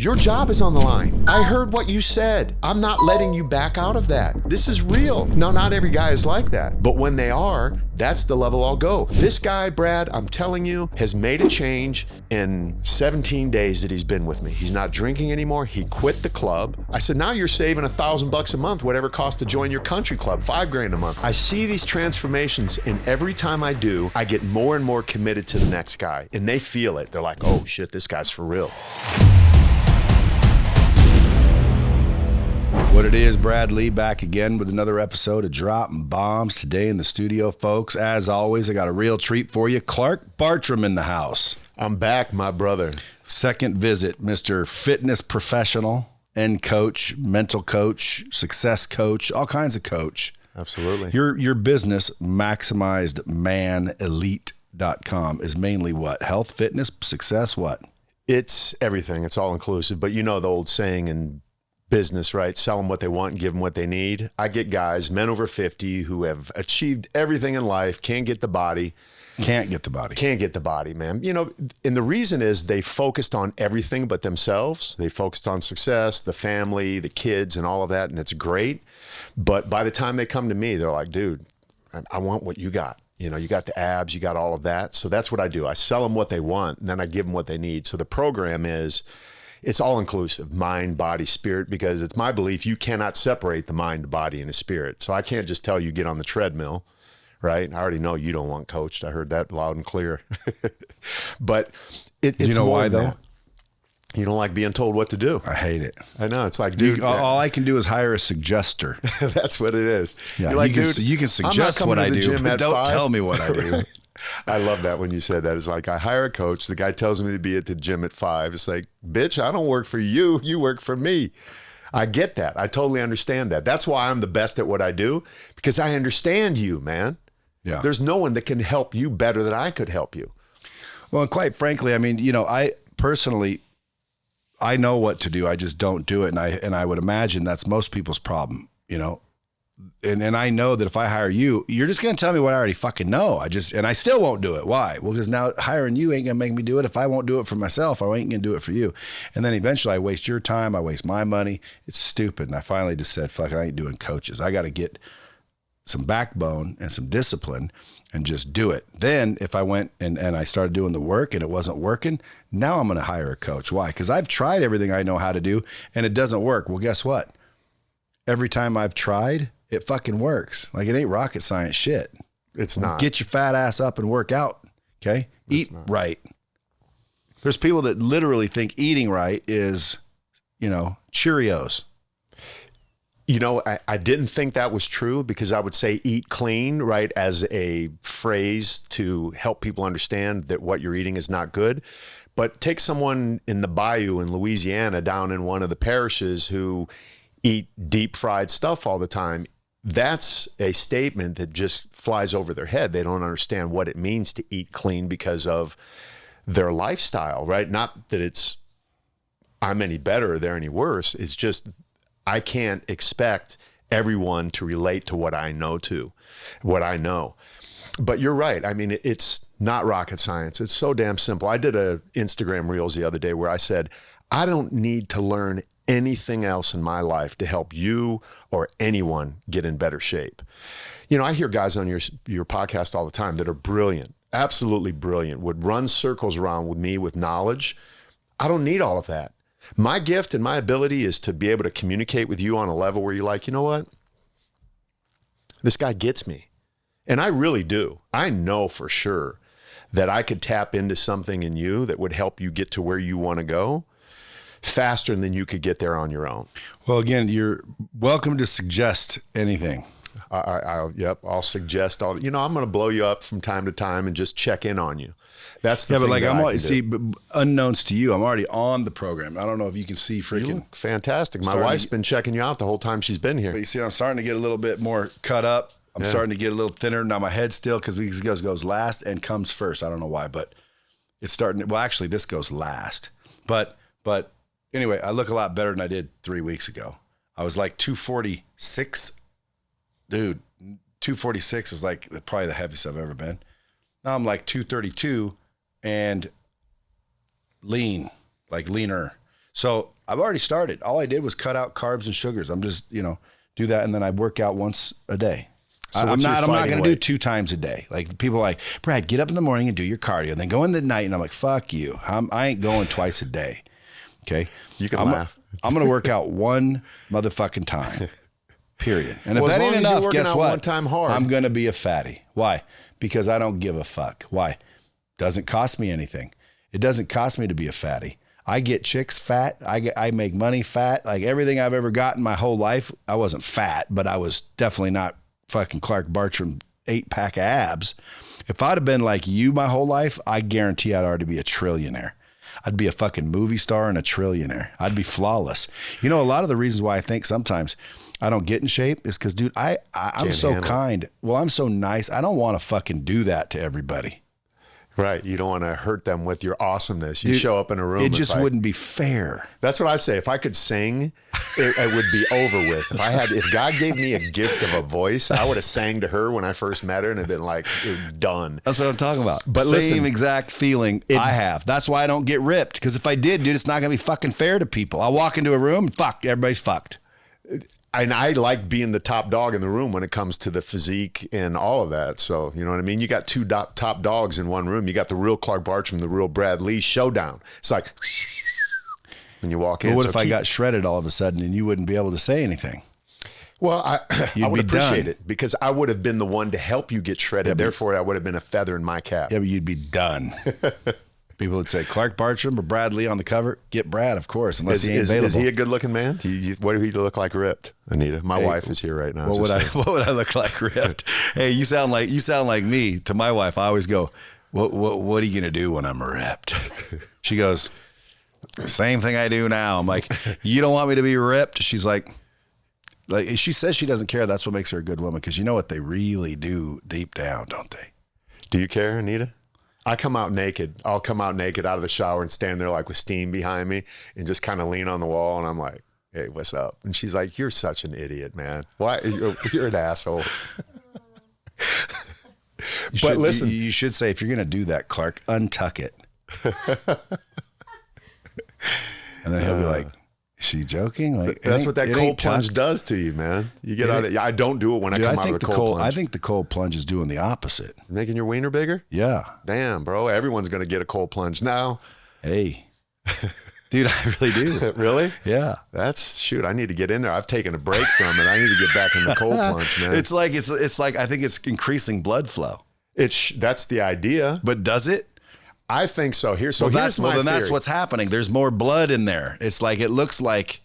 your job is on the line. I heard what you said. I'm not letting you back out of that. This is real. Now, not every guy is like that, but when they are, that's the level I'll go. This guy, Brad, I'm telling you, has made a change in 17 days that he's been with me. He's not drinking anymore. He quit the club. I said, now you're saving $1,000 a month, whatever it costs to join your country club, $5,000 a month. I see these transformations, and every time I do, I get more and more committed to the next guy, and they feel it. They're like, oh shit, this guy's for real. What it is, Brad Lee back again with another episode of Dropping Bombs today in the studio, folks. As always, I got a real treat for you. Clark Bartram in the house. I'm back, my brother. Second visit, Mr. Fitness Professional and coach, mental coach, success coach, all kinds of coach. Absolutely. Your business, maximizedmanelite.com, is mainly what? Health, fitness, success, what? It's everything. It's all inclusive. But you know the old saying in business, right? Sell them what they want and give them what they need. I get guys, men over 50, who have achieved everything in life, can't get the body. Can't get the body, man. You know, and the reason is they focused on everything but themselves. They focused on success, the family, the kids, and all of that, and it's great. But by the time they come to me, they're like, dude, I want what you got. You know, you got the abs, you got all of that. So that's what I do. I sell them what they want, and then I give them what they need. So the program is, it's all inclusive, mind, body, spirit, because it's my belief you cannot separate the mind, the body, and the spirit. So I can't just tell you get on the treadmill, right? I already know you don't want coached. I heard that loud and clear. But it's you know more why though? That. You don't like being told what to do. I hate it. I know. It's like, dude, all I can do is hire a suggester. That's what it is. Yeah, you're like, you can suggest what I do, but don't tell me what I do. I love that when you said that. It's like, I hire a coach. The guy tells me to be at the gym at 5. It's like, bitch, I don't work for you. You work for me. I get that. I totally understand that. That's why I'm the best at what I do, because I understand you, man. Yeah. There's no one that can help you better than I could help you. Well, and quite frankly, I mean, you know, I personally, I know what to do. I just don't do it. And I would imagine that's most people's problem, you know. And I know that if I hire you, you're just going to tell me what I already fucking know. And I still won't do it. Why? Well, because now hiring you ain't going to make me do it. If I won't do it for myself, I ain't going to do it for you. And then eventually I waste your time. I waste my money. It's stupid. And I finally just said, fuck it, I ain't doing coaches. I got to get some backbone and some discipline and just do it. Then if I went and I started doing the work and it wasn't working, now I'm going to hire a coach. Why? Because I've tried everything I know how to do and it doesn't work. Well, guess what? Every time I've tried, it fucking works. Like, it ain't rocket science shit. It's not. Get your fat ass up and work out. Okay. Eat right. There's people that literally think eating right is, you know, Cheerios. You know, I didn't think that was true, because I would say eat clean, right, as a phrase to help people understand that what you're eating is not good. But take someone in the bayou in Louisiana, down in one of the parishes, who eat deep fried stuff all the time. That's a statement that just flies over their head. They don't understand what it means to eat clean because of their lifestyle, right? Not that it's I'm any better or they're any worse. It's just I can't expect everyone to relate to what I know. But you're right. I mean, it's not rocket science. It's so damn simple. I did a Instagram Reels the other day where I said, I don't need to learn anything else in my life to help you or anyone get in better shape. You know, I hear guys on your podcast all the time that are brilliant, absolutely brilliant, would run circles around with me with knowledge. I don't need all of that. My gift and my ability is to be able to communicate with you on a level where you're like, you know what? This guy gets me. And I really do. I know for sure that I could tap into something in you that would help you get to where you want to go faster than you could get there on your own. Well, again, you're welcome to suggest anything. I'll suggest all. You know, I'm going to blow you up from time to time and just check in on you. That's the thing. But like I'm unknowns to you, I'm already on the program. I don't know if you can see freaking. You look fantastic. My wife's been checking you out the whole time she's been here. But you see, I'm starting to get a little bit more cut up. I'm starting to get a little thinner. Now my head still, because this goes last and comes first. I don't know why, but it's starting. Well, actually, this goes last. But anyway, I look a lot better than I did 3 weeks ago. I was like 246. Dude, 246 is like probably the heaviest I've ever been. Now I'm like 232 and lean, like leaner. So I've already started. All I did was cut out carbs and sugars. I'm just, do that. And then I work out once a day. So I'm not going to do 2 times a day. Like people are like, Brad, get up in the morning and do your cardio and then go in the night. And I'm like, fuck you. I ain't going twice a day. Okay. You can laugh. I'm going to work out one motherfucking time, period. And if Well, that as long ain't as you're enough, working guess out what? one time hard. I'm going to be a fatty. Why? Because I don't give a fuck. Why? Doesn't cost me anything. It doesn't cost me to be a fatty. I get chicks fat. I make money fat. Like everything I've ever gotten my whole life, I wasn't fat, but I was definitely not fucking Clark Bartram 8-pack of abs. If I'd have been like you my whole life, I guarantee I'd already be a trillionaire. I'd be a fucking movie star and a trillionaire. I'd be flawless. A lot of the reasons why I think sometimes I don't get in shape is because, dude, I'm so kind. Well, I'm so nice. I don't want to fucking do that to everybody. Right. You don't want to hurt them with your awesomeness. You show up in a room. It just wouldn't be fair. That's what I say. If I could sing, it would be over with. If God gave me a gift of a voice, I would have sang to her when I first met her and have been like, done. That's what I'm talking about. But Same listen, exact feeling I have. That's why I don't get ripped. Because if I did, dude, it's not going to be fucking fair to people. I walk into a room, everybody's fucked. And I like being the top dog in the room when it comes to the physique and all of that. So, you know what I mean? You got 2 top dogs in one room. You got the real Clark Bartram, the real Brad Lee showdown. It's like when you walk in. But what if I got shredded all of a sudden and you wouldn't be able to say anything? Well, I would appreciate it because I would have been the one to help you get shredded. Therefore, I would have been a feather in my cap. Yeah, but you'd be done. People would say Clark Bartram or Brad Lee on the cover. Get Brad, of course, unless he ain't available. Is he a good-looking man? What do he look like ripped, Anita? My wife is here right now. What would I look like ripped? Hey, you sound like me. To my wife, I always go, "What are you gonna do when I'm ripped?" She goes, "Same thing I do now." I'm like, "You don't want me to be ripped?" She's like she says she doesn't care. That's what makes her a good woman because you know what they really do deep down, don't they? Do you care, Anita? I come out naked. I'll come out naked out of the shower and stand there like with steam behind me and just kind of lean on the wall. And I'm like, hey, what's up? And she's like, you're such an idiot, man. Why? You're an asshole. But listen. You should say, if you're going to do that, Clark, untuck it. And then he'll be like, is she joking? Like, that's what that cold plunge does to you, man. You get out of it. I don't do it when I come out of the cold plunge. I think the cold plunge is doing the opposite. Making your wiener bigger? Yeah. Damn, bro. Everyone's going to get a cold plunge now. Hey. Dude, I really do. Really? Yeah. Shoot, I need to get in there. I've taken a break from it. I need to get back in the cold plunge, man. It's like I think it's increasing blood flow. That's the idea. But does it? I think so. Here's my theory. That's what's happening. There's more blood in there. It's like, it looks like,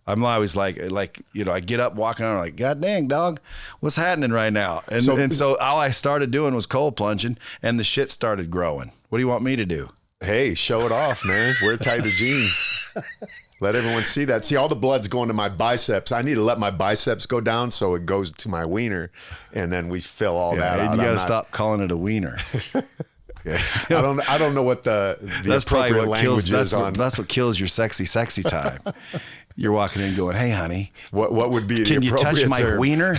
I'm always like, I get up walking around like, God dang, dog, what's happening right now? And so all I started doing was cold plunging and the shit started growing. What do you want me to do? Hey, show it off, man. Wear tighter jeans. Let everyone see that. See, all the blood's going to my biceps. I need to let my biceps go down so it goes to my wiener, and then we fill all that out. You got to stop calling it a wiener. I don't know what the that's appropriate language is on. That's what kills your sexy time. You're walking in going, hey, honey. What would be the appropriate term? Can you touch my wiener?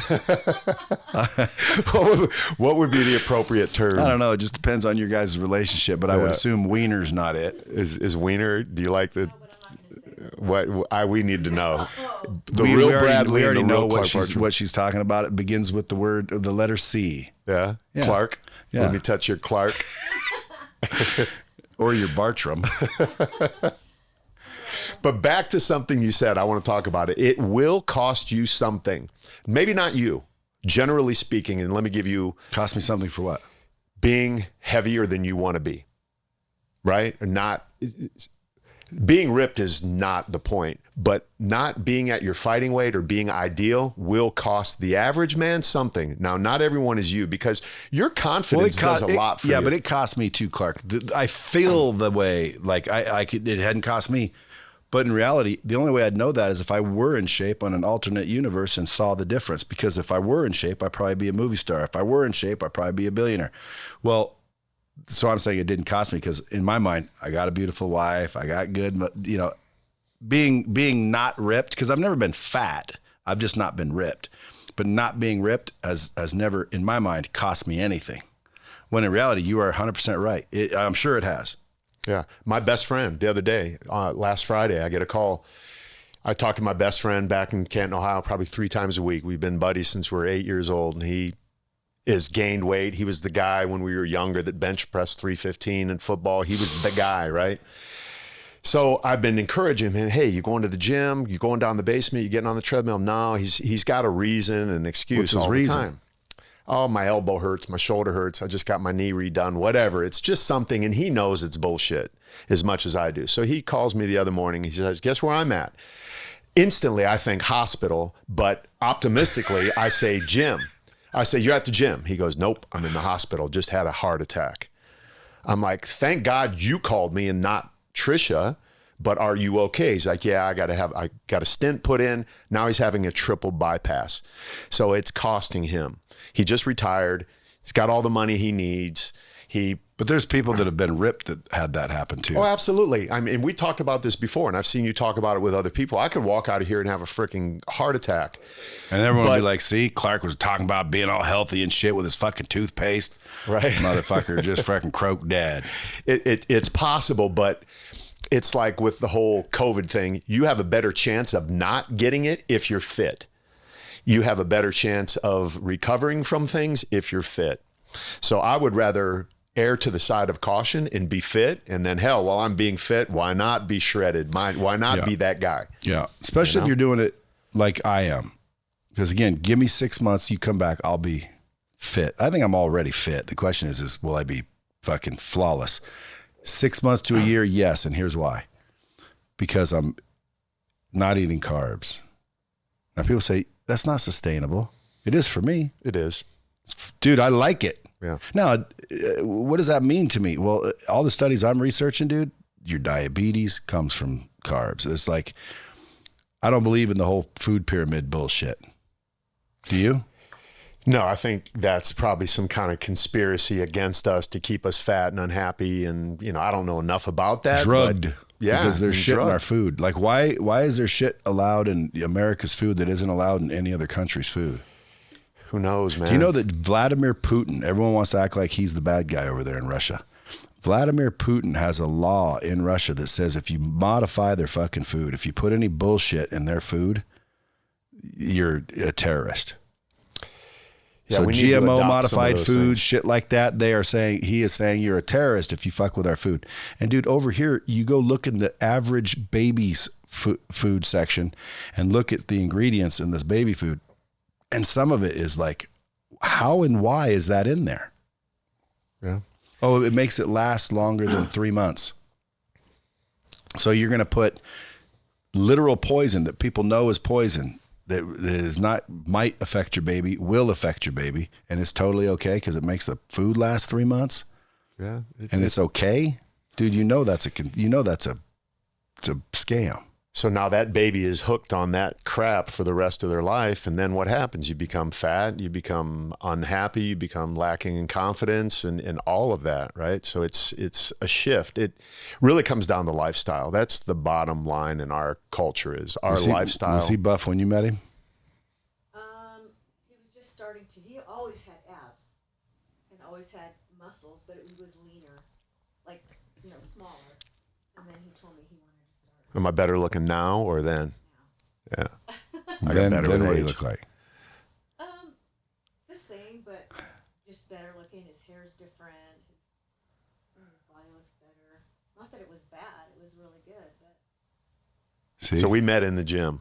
What would be the appropriate term? I don't know. It just depends on your guys' relationship, but I would assume wiener's not it. Is wiener, do you like the... we need to know. We already know what she's talking about. It begins with the letter C. Yeah. Clark. Yeah. Let me touch your Clark. Or your Bartram. But back to something you said, I want to talk about it. It will cost you something. Maybe not you, generally speaking. And let me give you... Cost me something for what? Being heavier than you want to be. Right? Or not... Being ripped is not the point, but not being at your fighting weight or being ideal will cost the average man something. Now, not everyone is you because your confidence does a lot for you. Yeah, but it cost me too, Clark. I feel the way, like it hadn't cost me. But in reality, the only way I'd know that is if I were in shape on an alternate universe and saw the difference. Because if I were in shape, I'd probably be a movie star. If I were in shape, I'd probably be a billionaire. Well, so I'm saying it didn't cost me because in my mind, I got a beautiful wife. I got good, being not ripped, because I've never been fat. I've just not been ripped. But not being ripped has never, in my mind, cost me anything. When in reality, you are 100% right. I'm sure it has. Yeah. My best friend the other day, last Friday, I get a call. I talk to my best friend back in Canton, Ohio, probably 3 times a week. We've been buddies since we were 8 years old, and he is gained weight. He was the guy when we were younger that bench pressed 315 in football. He was the guy, right? So I've been encouraging him, hey, you going to the gym? You going down the basement? You getting on the treadmill? No, he's got a reason, an excuse all the time. Oh, my elbow hurts, my shoulder hurts, I just got my knee redone, whatever. It's just something, and he knows it's bullshit as much as I do. So he calls me the other morning. He says, guess where I'm at? Instantly, I think hospital, but optimistically, I say gym. I say, you're at the gym. He goes, nope, I'm in the hospital, just had a heart attack. I'm like, thank God you called me and not Trisha, but are you okay? He's like, yeah, I got a stent put in. Now he's having a triple bypass. So it's costing him. He just retired. He's got all the money he needs. But there's people that have been ripped that had that happen too. Oh, absolutely. I mean, we talked about this before, and I've seen you talk about it with other people. I could walk out of here and have a freaking heart attack. And everyone would be like, see, Clark was talking about being all healthy and shit with his fucking toothpaste. Right. Motherfucker just fucking croaked dead. It's possible, but it's like with the whole COVID thing, you have a better chance of not getting it if you're fit. You have a better chance of recovering from things if you're fit. So I would rather err to the side of caution and be fit, and then hell, while I'm being fit, why not be shredded? Why not be that guy? Yeah, especially if you're doing it like I am. Because again, give me 6 months, you come back, I'll be fit. I think I'm already fit. The question is will I be fucking flawless? 6 months to a year, yes, and here's why. Because I'm not eating carbs. Now people say, that's not sustainable. It is for me. It is. Dude, I like it. Yeah. Now, what does that mean to me? Well, all the studies I'm researching, dude, your diabetes comes from carbs. It's like, I don't believe in the whole food pyramid bullshit. Do you? No, I think that's probably some kind of conspiracy against us to keep us fat and unhappy. And, I don't know enough about that. Drugged. Yeah. Because there's shit in our food. Like, why is there shit allowed in America's food that isn't allowed in any other country's food? Who knows, man? Do you know that Vladimir Putin, everyone wants to act like he's the bad guy over there in Russia. Vladimir Putin has a law in Russia that says if you modify their fucking food, if you put any bullshit in their food, you're a terrorist. Yeah, so GMO modified food, shit like that, he is saying you're a terrorist if you fuck with our food. And dude, over here, you go look in the average baby's food section and look at the ingredients in this baby food. And some of it is like, how and why is that in there? Yeah. Oh, it makes it last longer than 3 months. So you're going to put literal poison that people know is poison that is not, might affect your baby, will affect your baby, and it's totally okay because it makes the food last 3 months. Yeah. It's okay, dude. That's a scam. So now that baby is hooked on that crap for the rest of their life. And then what happens? You become fat, you become unhappy, you become lacking in confidence and all of that, right? So it's a shift. It really comes down to lifestyle. That's the bottom line in our culture is our lifestyle. Was he buff when you met him? He was just starting to. He always had abs and always had muscles, but he was leaner, like, smaller. And then he told me he wanted to start. Am I better looking now or then? Yeah. Then what do you look like? The same, but just better looking. His hair's different. His body looks better. Not that it was bad. It was really good. But. See? So we met in the gym.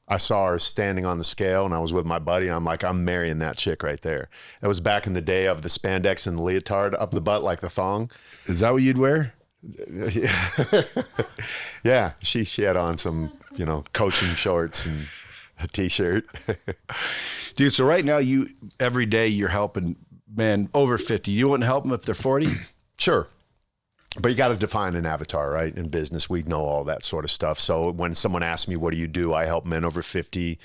I saw her standing on the scale, and I was with my buddy. I'm like, I'm marrying that chick right there. That was back in the day of the spandex and the leotard up the butt like the thong. Is that what you'd wear? Yeah, she had on some, coaching shorts and a t-shirt. Dude, so right now every day you're helping men over 50. You wouldn't help them if they're 40? Sure. But you got to define an avatar, right? In business, we know all that sort of stuff. So when someone asks me, what do you do? I help men over 50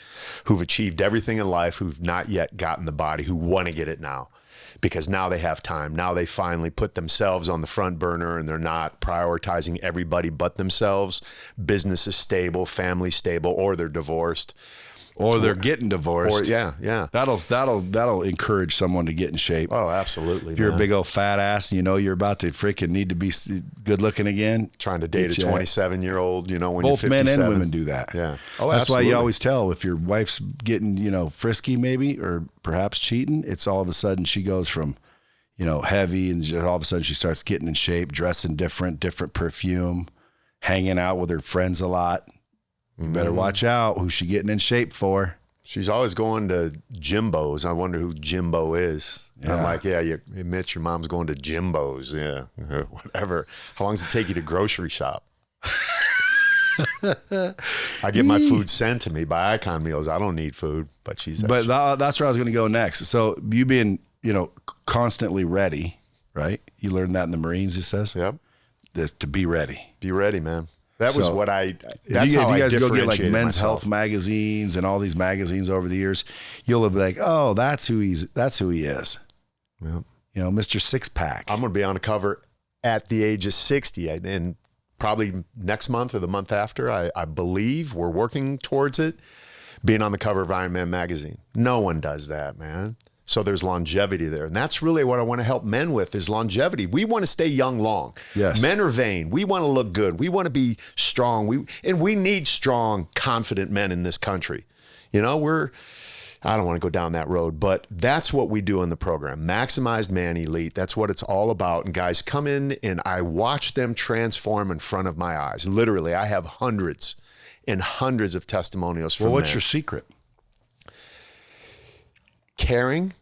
who've achieved everything in life, who've not yet gotten the body, who want to get it now. Because now they have time. Now they finally put themselves on the front burner and they're not prioritizing everybody but themselves. Business is stable, family stable, or they're divorced. or they're getting divorced. Or yeah. That'll encourage someone to get in shape. Oh, absolutely. If you're a big old fat ass and you know you're about to freaking need to be good looking again, trying to date a 27-year-old, when both you're 57. men and women do that. Yeah. Oh, that's why you always tell if your wife's getting, frisky maybe, or perhaps cheating, it's all of a sudden she goes from, heavy, and just all of a sudden she starts getting in shape, dressing different perfume, hanging out with her friends a lot. You better watch out who's she getting in shape for. She's always going to Jimbo's. I wonder who Jimbo is. Yeah. I'm like, Mitch, your mom's going to Jimbo's. Yeah, whatever. How long does it take you to grocery shop? I get my food sent to me by Icon Meals. I don't need food, but she's. But that's where I was going to go next. So you being, constantly ready, right? You learned that in the Marines, it says. Yep. To be ready. Be ready, man. That's how I if you guys go get like Men's myself. Health magazines and all these magazines over the years, you'll be like, oh, that's who he is. Yep. Mr. Six Pack. I'm going to be on the cover at the age of 60, and probably next month or the month after. I believe we're working towards it, being on the cover of Iron Man magazine. No one does that, man. So there's longevity there. And that's really what I want to help men with, is longevity. We want to stay young long. Yes. Men are vain. We want to look good. We want to be strong. We need strong, confident men in this country. I don't want to go down that road, but that's what we do in the program. Maximized Man Elite. That's what it's all about. And guys come in and I watch them transform in front of my eyes. Literally, I have hundreds and hundreds of testimonials from what's men. your secret? Caring,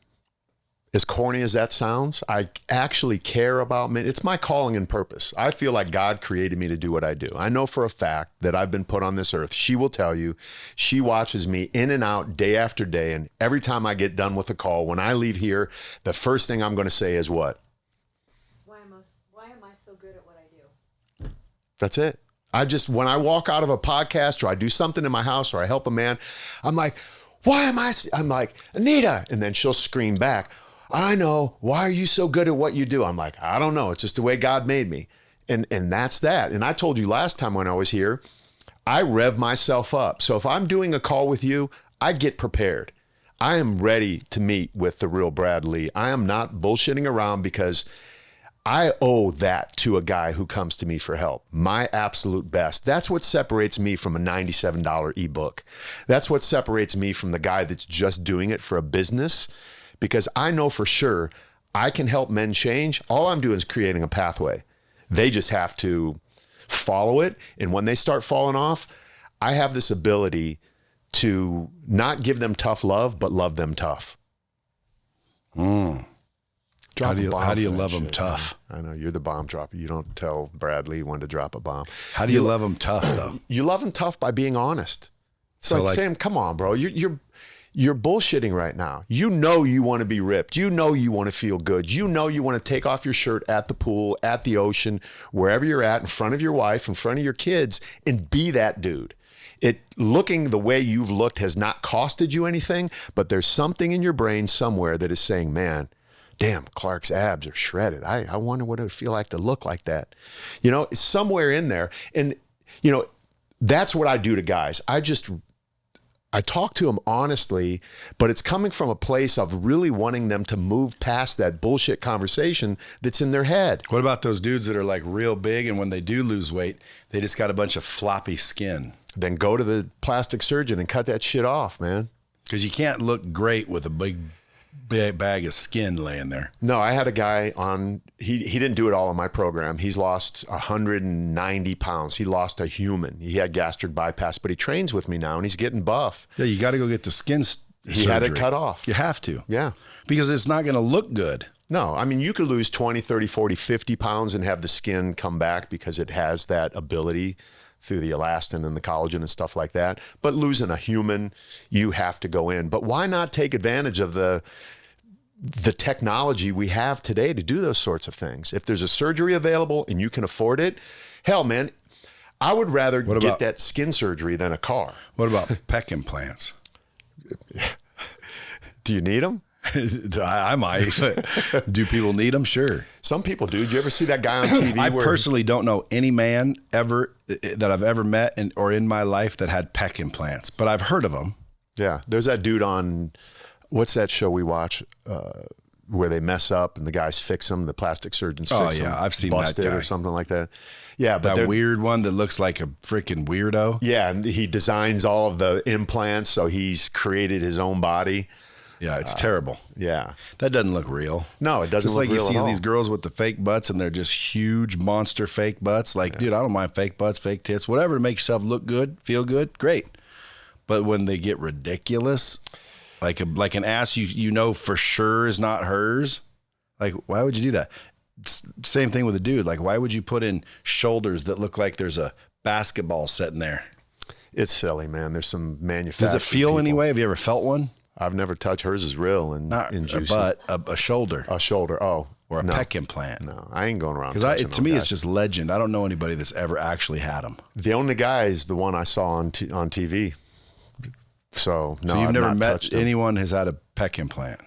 as corny as that sounds, I actually care about men. It's my calling and purpose. I feel like God created me to do what I do. I know for a fact that I've been put on this earth. She will tell you, she watches me in and out day after day. And every time I get done with a call, when I leave here, the first thing I'm going to say is what? Why am I so good at what I do? That's it. When I walk out of a podcast or I do something in my house or I help a man, I'm like, I'm like, Anita. And then she'll scream back, I know. Why are you so good at what you do? I'm like, I don't know. It's just the way God made me. And that's that. And I told you last time when I was here, I rev myself up. So if I'm doing a call with you, I get prepared. I am ready to meet with the real Brad Lee. I am not bullshitting around because I owe that to a guy who comes to me for help. My absolute best. That's what separates me from a $97 ebook. That's what separates me from the guy that's just doing it for a business, because I know for sure I can help men change. All I'm doing is creating a pathway. They just have to follow it. And when they start falling off, I have this ability to not give them tough love, but love them tough. How do you love them tough? Man. I know you're the bomb dropper. You don't tell Bradley when to drop a bomb. How do you love them tough, though? You love them tough by being honest. It's like, Sam, come on, bro. You're bullshitting right now. You want to be ripped. You want to feel good. You want to take off your shirt at the pool, at the ocean, wherever you're at, in front of your wife, in front of your kids, and be that dude. Looking the way you've looked has not costed you anything, but there's something in your brain somewhere that is saying, man, damn, Clark's abs are shredded. I wonder what it would feel like to look like that. Somewhere in there. And, that's what I do to guys. I talk to them honestly, but it's coming from a place of really wanting them to move past that bullshit conversation that's in their head. What about those dudes that are like real big, and when they do lose weight, they just got a bunch of floppy skin? Then go to the plastic surgeon and cut that shit off, man. Because you can't look great with a big bag of skin laying there. No, I had a guy on, he didn't do it all in my program. He's lost 190 pounds. He lost a human. He had gastric bypass, but he trains with me now and he's getting buff. Yeah, you got to go get the skin He had it cut off. You have to. Yeah. Because it's not going to look good. No, I mean, you could lose 20, 30, 40, 50 pounds and have the skin come back because it has that ability through the elastin and the collagen and stuff like that. But losing a human, you have to go in. But why not take advantage of the technology we have today to do those sorts of things? If there's a surgery available and you can afford it, hell, man, I would rather get that skin surgery than a car. What about pec implants? Do you need them? I might. Do people need them? Sure. Some people do. Did you ever see that guy on TV? I personally don't know any man ever that I've ever met or in my life that had pec implants, but I've heard of them. Yeah. There's that dude on, what's that show we watch where they mess up and the guys fix them, the plastic surgeons fix them. I've seen Busted that guy. or something like that. Yeah, but That weird one that looks like a freaking weirdo. yeah, and he designs all of the implants, so he's created his own body. Yeah, it's terrible. Yeah. That doesn't look real. No, it doesn't Just look like you real see at all. these girls with the fake butts and they're just huge monster fake butts. Like, dude, I don't mind fake butts, fake tits, whatever to make yourself look good, feel good, great. But when they get ridiculous, like an ass you know for sure is not hers, like why would you do that? Same thing with a dude. Like why would you put in shoulders that look like there's a basketball sitting there? It's silly, man. There's some manufacturing. Does it feel people. anyway? Have you ever felt one? I've never touched. Hers is real and Not a juicy. butt, a shoulder A shoulder. Oh, or a no. pec implant. No, I ain't going around. Because touching to no me, guys. it's just legend. I don't know anybody that's ever actually had them. The only guy is the one I saw on TV. So no, So you've I've never not met touched him. anyone who's had a pec implant.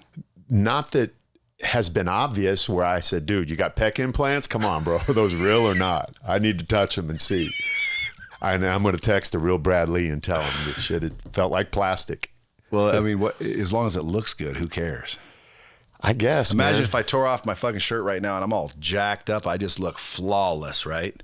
Not that has been obvious where I said, dude, you got pec implants? Come on, bro. Are those real or not? I need to touch them and see. And I'm going to text a real Brad Lee and tell him this shit. It felt like plastic. Well, I mean, as long as it looks good, who cares? I guess. Imagine man. if I tore off my fucking shirt right now and I'm all jacked up. I just look flawless, right?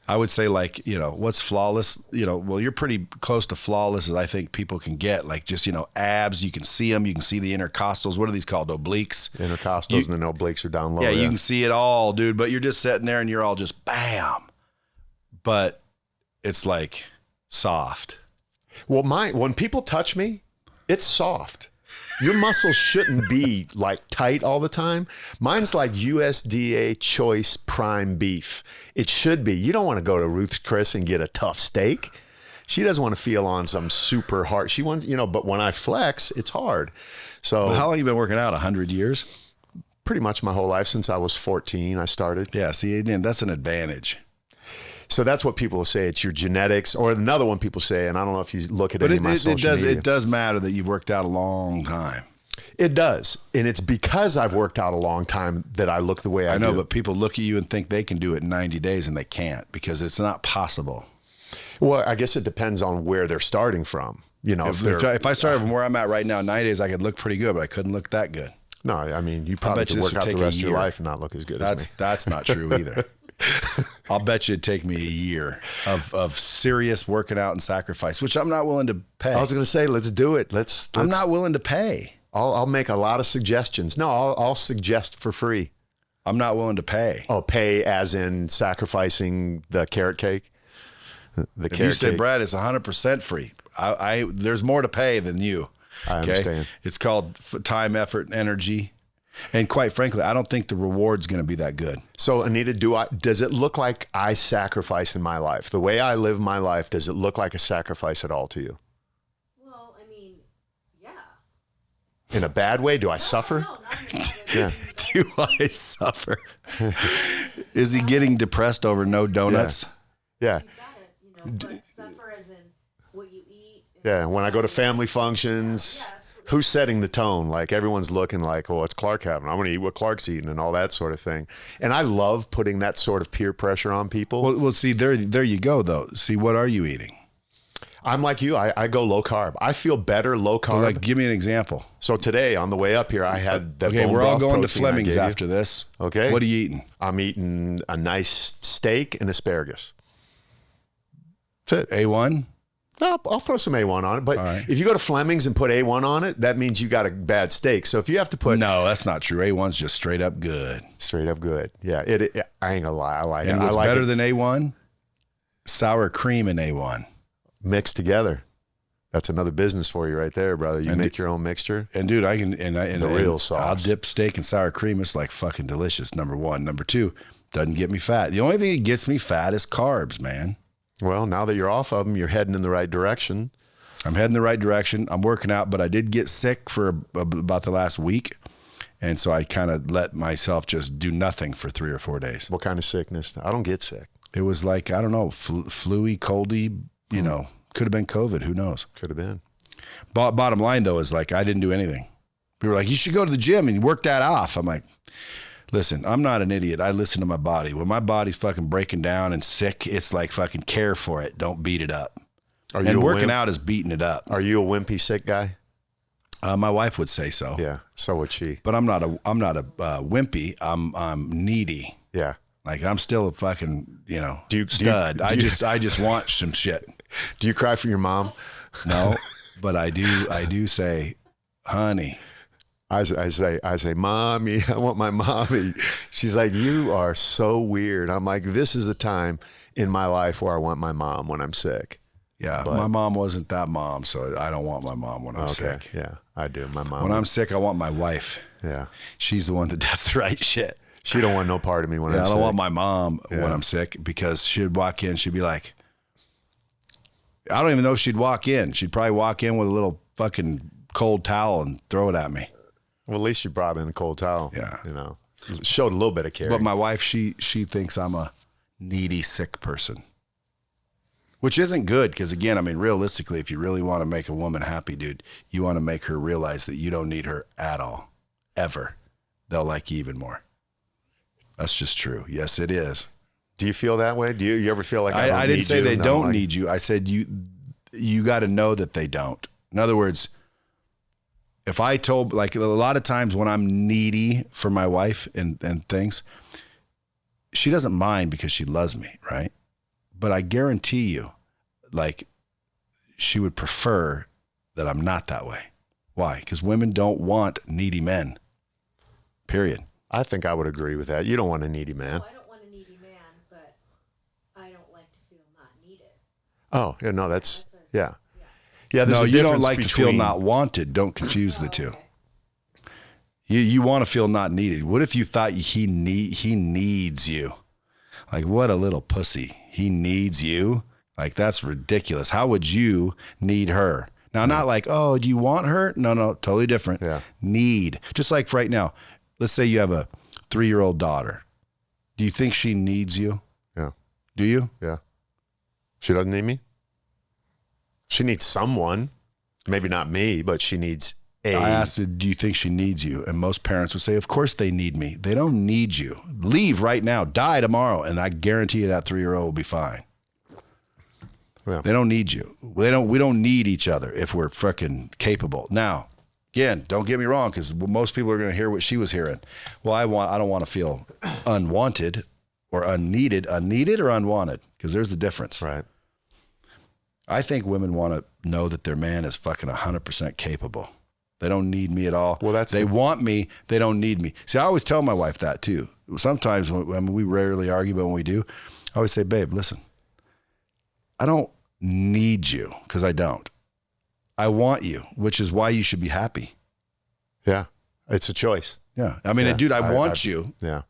I would say like, what's flawless? Well, you're pretty close to flawless as I think people can get. Like just, abs, you can see them. You can see the intercostals. What are these called? Obliques? Intercostals and then obliques are down low. Yeah, you can see it all, dude. But you're just sitting there and you're all just bam. But it's like soft. Well, when people touch me, it's soft. Your muscles shouldn't be like tight all the time. Mine's like USDA choice prime beef. It should be. You don't want to go to Ruth's Chris and get a tough steak. She doesn't want to feel on some super hard. She wants, but when I flex, it's hard. So Well, how long have you been working out? 100 years? pretty much my whole life since I was 14, I started. Yeah, see, that's an advantage. So that's what people say. It's your genetics, or another one people say, and I don't know if you look at any of my social media. It does matter that you've worked out a long time. It does. And it's because I've worked out a long time that I look the way I do. I know, but people look at you and think they can do it in 90 days and they can't because it's not possible. Well, I guess it depends on where they're starting from. If I started from where I'm at right now, 90 days, I could look pretty good, but I couldn't look that good. No, I mean, you probably could work out the rest of your life and not look as good as me. That's not true either. I'll bet you it'd take me a year of serious working out and sacrifice, which I'm not willing to pay. I was going to say, let's do it. I'm not willing to pay. I'll make a lot of suggestions. No, I'll suggest for free. I'm not willing to pay. Oh, pay as in sacrificing the carrot cake? If you say, Brad, it's 100% free. There's more to pay than you. I understand. It's called time, effort, and energy. And quite frankly, I don't think the reward's going to be that good. So, Anita, does it look like I sacrifice in my life? The way I live my life, does it look like a sacrifice at all to you? Well, I mean, yeah. In a bad way? Do I suffer? No, not in a bad way. Yeah. Do I suffer? Is he getting depressed over no donuts? Yeah. You got it, but suffer as in what you eat. Yeah. When I go to family functions, who's setting the tone? Like everyone's looking like, oh, it's Clark having. I'm going to eat what Clark's eating and all that sort of thing. And I love putting that sort of peer pressure on people. Well, see, there you go, though. See, what are you eating? I'm like you. I go low carb. I feel better low carb. Like, give me an example. So today on the way up here, I had that. Okay, bone we're all broth going to protein I Fleming's gave you. after this. Okay. What are you eating? I'm eating a nice steak and asparagus. That's it. A1? I'll throw some A1 on it. But right. if you go to Fleming's and put A1 on it, that means you got a bad steak. So if you have to put No, that's not true. A1's just straight up good. straight up good. Yeah, I ain't gonna lie. I like And it. what's I like better it than A1? Sour cream in A1. mixed together. That's another business for you right there, brother. You make your own mixture. And dude, I can and The real sauce. I'll dip steak in sour cream. It's like fucking delicious. Number one. Number two, doesn't get me fat. The only thing that gets me fat is carbs, man. Well, now that you're off of them, you're heading in the right direction. I'm heading the right direction. I'm working out, but I did get sick for about the last week. And so I kind of let myself just do nothing for 3 or 4 days. What kind of sickness? I don't get sick. It was like, I don't know, flu-y, coldy, could have been COVID. Who knows? Could have been. Bottom line, though, is like, I didn't do anything. People were like, you should go to the gym and work that off. I'm like, listen, I'm not an idiot. I listen to my body. When my body's fucking breaking down and sick, it's like fucking care for it. Don't beat it up. Are you And a working wimp? out is beating it up. Are you a wimpy sick guy? My wife would say so. Yeah, so would she. But I'm not a wimpy. I'm needy. Yeah. Like I'm still a fucking, Do you- stud. I just want some shit. Do you cry for your mom? No, but I do say, honey. I say, mommy, I want my mommy. She's like, you are so weird. I'm like, this is the time in my life where I want my mom when I'm sick. Yeah, my mom wasn't that mom, so I don't want my mom when I'm sick. Yeah, I do. My mom. When I'm sick, I want my wife. Yeah. She's the one that does the right shit. She don't want no part of me when I'm I sick. don't want my mom when Yeah. I'm sick because she'd walk in, she'd be like, I don't even know if she'd walk in. She'd probably walk in with a little fucking cold towel and throw it at me. Well, at least you brought in a cold towel. Yeah. Showed a little bit of care. But my wife, she thinks I'm a needy, sick person, which isn't good because, again, I mean, realistically, if you really want to make a woman happy, dude, you want to make her realize that you don't need her at all, ever. They'll like you even more. That's just true. Yes, it is. Do you feel that way? Do you ever feel like I didn't say they don't like, need you. I said you got to know that they don't. In other words, if I told, like a lot of times when I'm needy for my wife and things, she doesn't mind because she loves me, right? But I guarantee you, like, she would prefer that I'm not that way. Why? Because women don't want needy men. Period. I think I would agree with that. You don't want a needy man. No, I don't want a needy man, but I don't like to feel not needed. Oh, yeah, no, that's, yeah. Yeah. Yeah, there's No, a you don't difference like to feel between- not wanted. Don't confuse the two. Okay. You want to feel not needed. What if you thought he needs you? Like, what a little pussy. He needs you. Like, that's ridiculous. How would you need her? Now, not like, oh, do you want her? No, totally different. Yeah. Need. Just like for right now, let's say you have a 3-year-old daughter. Do you think she needs you? Yeah. Do you? Yeah. She doesn't need me? She needs someone. Maybe not me, but she needs a... I asked her, do you think she needs you? And most parents would say, of course they need me. They don't need you. Leave right now. Die tomorrow. And I guarantee you that 3-year-old will be fine. Yeah. They don't need you. We don't need each other if we're freaking capable. Now, again, don't get me wrong, because most people are going to hear what she was hearing. Well, I don't want to feel unwanted or unneeded or unwanted, because there's the difference. Right. I think women want to know that their man is fucking 100% capable. They don't need me at all. Well, they want me. They don't need me. See, I always tell my wife that too. Sometimes when we rarely argue, but when we do, I always say, babe, listen, I don't need you, because I don't. I want you, which is why you should be happy. Yeah. It's a choice. Yeah. I mean, Yeah. dude, I want you. Yeah.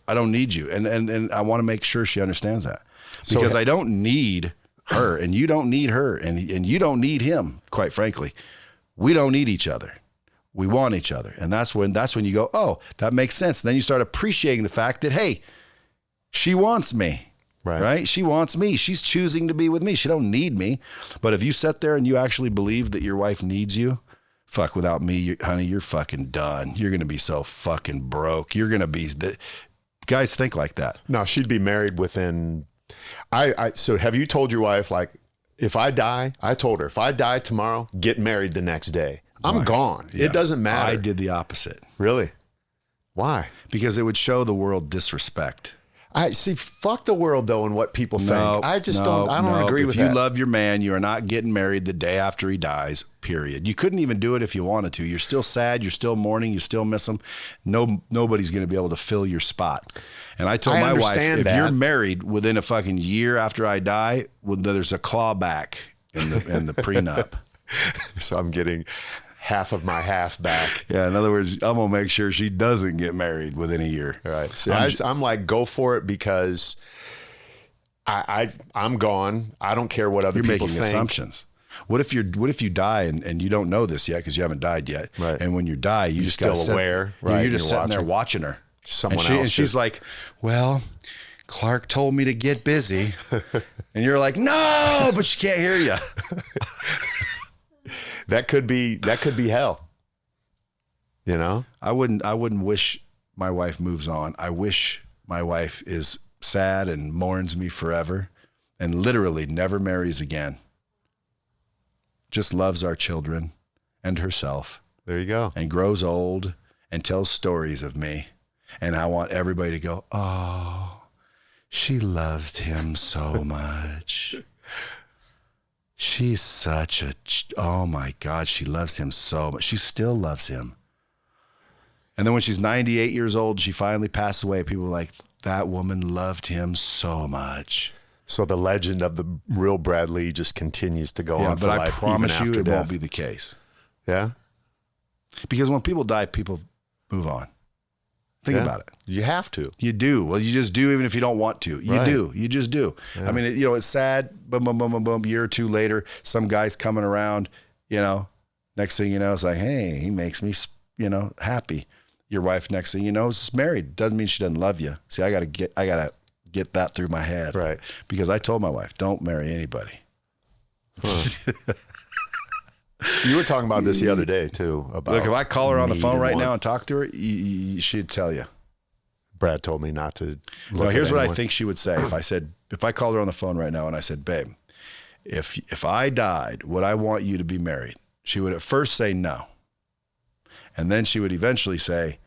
I don't need you. And I want to make sure she understands that, So- because I don't need her and you don't need her and you don't need him. Quite frankly, we don't need each other. We want each other. And that's when you go, oh, that makes sense. And then you start appreciating the fact that, hey, she wants me, right? She wants me. She's choosing to be with me. She don't need me. But if you sit there and you actually believe that your wife needs you, fuck, without me, honey, you're fucking done. You're going to be so fucking broke. You're going to be, guys think like that. No, she'd be married within... So have you told your wife, like, if I die, I told her, if I die tomorrow, get married the next day. I'm gone. Yeah. It doesn't matter. I did the opposite. Really? Why? Because it would show the world disrespect. I see. Fuck the world though, and what people think. I just don't. I don't agree with that. If you love your man, you are not getting married the day after he dies. Period. You couldn't even do it if you wanted to. You're still sad. You're still mourning. You still miss him. Nobody's going to be able to fill your spot. And I told my wife, if you're married within a fucking year after I die, well, there's a clawback in the prenup. So I'm getting half of my half back. Yeah. In other words, I'm gonna make sure she doesn't get married within a year. All right. So I'm like, go for it, because I'm gone. I don't care what other You're people making think. assumptions. What if you die and you don't know this yet because you haven't died yet? Right. And when you die, you're just still gotta aware, You're right, just you're sitting there watching her. Someone and else she's just- like, well, Clark told me to get busy. And you're like, no, but she can't hear you. That could be hell. You know? I wouldn't wish my wife moves on. I wish my wife is sad and mourns me forever and literally never marries again. just loves our children and herself. There you go. And grows old and tells stories of me. And I want everybody to go, oh, she loved him so much. She's such a, oh my God, she loves him so much. She still loves him. And then when she's 98 years old, she finally passed away. People are like, that woman loved him so much. So the legend of the real Brad Lee just continues to go on for but life. I promise even you after it death. won't be the case. Yeah? Because when people die, people move on. Think Yeah. about it. You have to. You do. Well, you just do even if you don't want to. You Right. do. You just do. Yeah. I mean, it's sad. Boom, boom, boom, boom, boom. Year or two later, some guy's coming around, next thing you know, it's like, hey, he makes me, happy. Your wife, next thing you know, is married. Doesn't mean she doesn't love you. See, I gotta get that through my head. Right. Because I told my wife, don't marry anybody. Huh. You were talking about this the other day too. About Look, if I call her on the phone need right one. now and talk to her, she'd tell you. Brad told me not to look No, at here's what I anyone. think she would say if I called her on the phone right now and I said, babe, if I died, would I want you to be married? She would at first say no. And then she would eventually say,